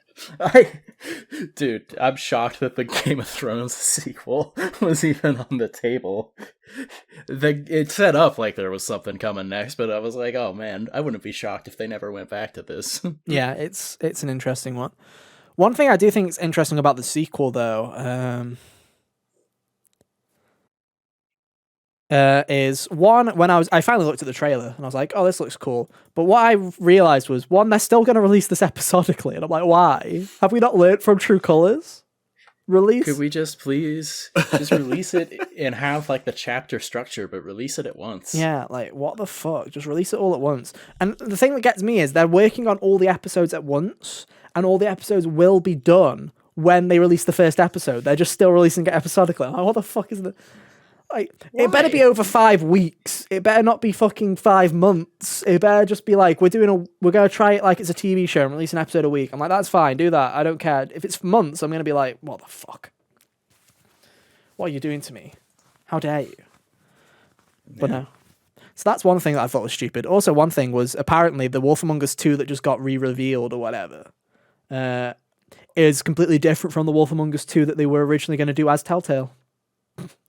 Dude, I'm shocked that the Game of Thrones sequel was even on the table. It set up like there was something coming next, but I was like, oh man, I wouldn't be shocked if they never went back to this. Yeah, it's an interesting one. One thing I do think is interesting about the sequel, though, is one, when I finally looked at the trailer and I was like, oh, this looks cool. But what I realized was, one, they're still going to release this episodically. And I'm like, why? Have we not learned from True Colors? Could we just please just release it and have like the chapter structure, but release it at once? Yeah, like, what the fuck? Just release it all at once. And the thing that gets me is they're working on all the episodes at once, and all the episodes will be done when they release the first episode. They're just still releasing it episodically. I'm like, what the fuck is the... Like, why? It better be over 5 weeks. It better not be fucking 5 months. It better just be like, we're gonna try it like it's a TV show and release an episode a week. I'm like, that's fine, do that. I don't care. If it's months, I'm gonna be like, what the fuck? What are you doing to me? How dare you? Yeah. But no. So that's one thing that I thought was stupid. Also, one thing was apparently the Wolf Among Us 2 that just got re-revealed or whatever is completely different from the Wolf Among Us 2 that they were originally going to do as Telltale.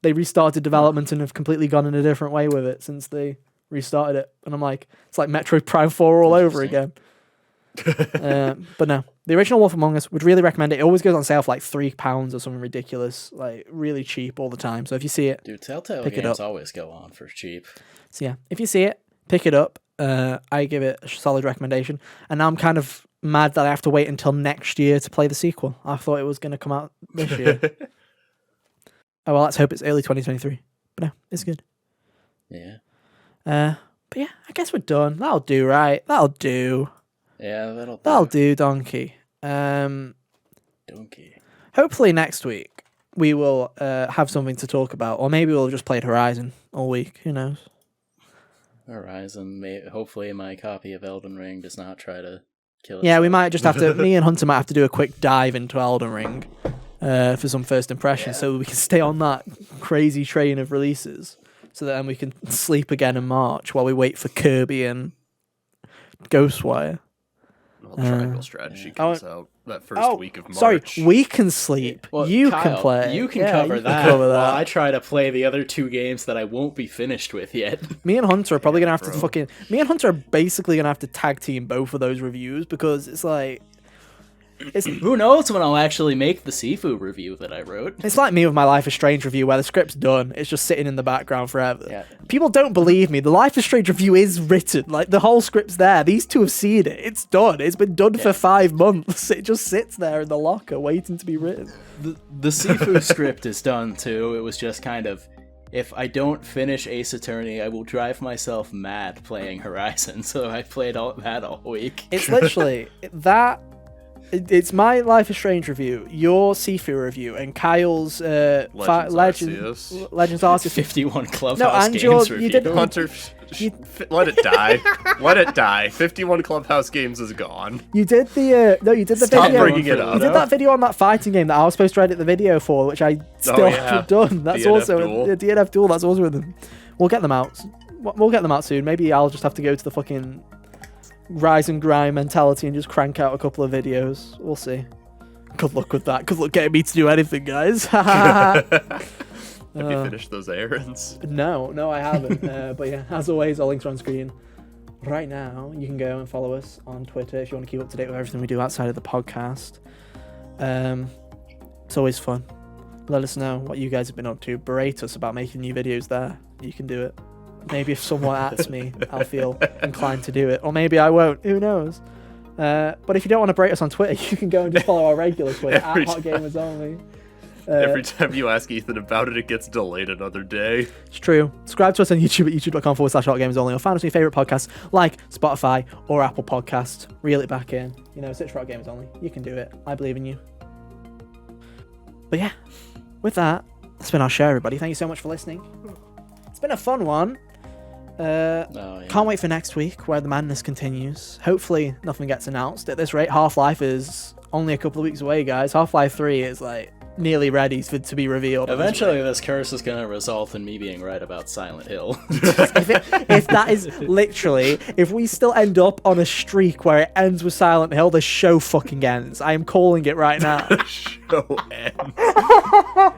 They restarted development and have completely gone in a different way with it since they restarted it. And I'm like, it's like Metroid Prime 4 all over again. But no, the original Wolf Among Us, would really recommend it. It always goes on sale for like £3 or something ridiculous, like really cheap all the time. So if you see it, dude, Telltale pick games it up. Always go on for cheap. So yeah, if you see it, pick it up. I give it a solid recommendation. And now I'm kind of mad that I have to wait until next year to play the sequel. I thought it was going to come out this year. Oh, well, let's hope it's early 2023. But no, it's good. Yeah. But yeah, I guess we're done. That'll do, right? That'll do. Yeah, that'll do, Donkey. Donkey. Hopefully next week we will have something to talk about. Or maybe we'll just play Horizon all week. Who knows? Horizon. Hopefully my copy of Elden Ring does not try to kill itself. Yeah, we might just have to... me and Hunter might have to do a quick dive into Elden Ring. For some first impressions, so we can stay on that crazy train of releases, so that then we can sleep again in March while we wait for Kirby and Ghostwire. Well, Triangle Strategy comes out that first week of March. Sorry, we can sleep. Well, you Kyle, can play. You can cover that. While I try to play the other 2 games that I won't be finished with yet. Me and Hunter are probably gonna have to fucking. Me and Hunter are basically gonna have to tag team both of those reviews because it's like. Who knows when I'll actually make the Sifu review that I wrote. It's like me with my Life is Strange review where the script's done. It's just sitting in the background forever. Yeah. People don't believe me. The Life is Strange review is written. Like, the whole script's there. These two have seen it. It's done. It's been done for 5 months. It just sits there in the locker waiting to be written. The Sifu script is done too. It was just kind of, if I don't finish Ace Attorney, I will drive myself mad playing Horizon. So I played that all week. It's literally that. It's my Life is Strange review, your Sifu review, and Kyle's Legends Arceus 51 Clubhouse Games review. You did Hunter, let it die. Let it die. 51 Clubhouse Games is gone. You did the you did the Stop video. bringing it up. You did that video on that fighting game that I was supposed to edit the video for, which I still haven't done. That's DNF also Duel. a DNF Duel. That's also with them. We'll get them out. We'll get them out soon. Maybe I'll just have to go to the fucking rise and grind mentality and just crank out a couple of videos. We'll see. Good luck with that. Good luck getting me to do anything, guys. Have you finished those errands? No, I haven't. But yeah, as always, our links are on screen right now. You can go and follow us on Twitter if you want to keep up to date with everything we do outside of the podcast. It's always fun. Let us know what you guys have been up to. Berate us about making new videos there. You can do it. Maybe if someone asks me, I'll feel inclined to do it. Or maybe I won't. Who knows? But if you don't want to berate us on Twitter, you can go and just follow our regular Twitter, at hotgamersonly. Every time you ask Ethan about it, it gets delayed another day. It's true. Subscribe to us on YouTube at youtube.com/hotgamersonly, or find us on your favourite podcasts like Spotify or Apple Podcasts. Reel it back in. Search for Hot Gamers Only. You can do it. I believe in you. But yeah, with that, that's been our show, everybody. Thank you so much for listening. It's been a fun one. Can't wait for next week where the madness continues. Hopefully nothing gets announced. At this rate, Half-Life is only a couple of weeks away, guys. Half-Life 3 is like nearly ready to be revealed. Eventually, this curse is going to result in me being right about Silent Hill. if that is literally, if we still end up on a streak where it ends with Silent Hill, the show fucking ends. I am calling it right now. The show ends.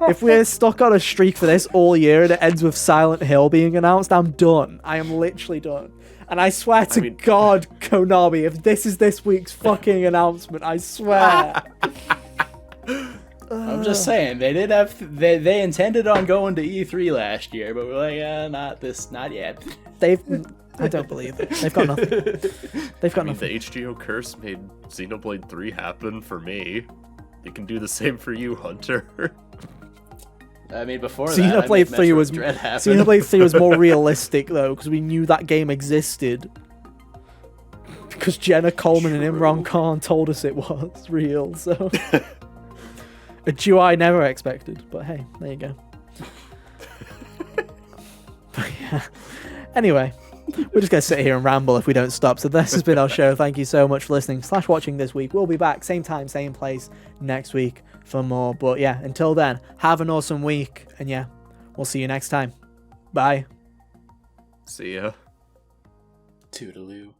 If we're stuck on a streak for this all year and it ends with Silent Hill being announced, I'm done. I am literally done. And I swear to God, Konami, if this is this week's fucking announcement, I swear. I'm just saying, they intended on going to E3 last year, but we're like, not yet. I don't believe it. They've got nothing. They've got nothing. The HGO curse made Xenoblade 3 happen for me. They can do the same for you, Hunter. I mean, before Xenoblade 3 was Xenoblade 3 was more realistic though, because we knew that game existed. Because Jenna Coleman and Imran Khan told us it was real, so a duo I never expected. But hey, there you go. But yeah. Anyway, we're just gonna sit here and ramble if we don't stop. So this has been our show. Thank you so much for listening / watching this week. We'll be back same time, same place next week for more. But yeah, until then, have an awesome week, and yeah, we'll see you next time. Bye. See ya. Toodaloo.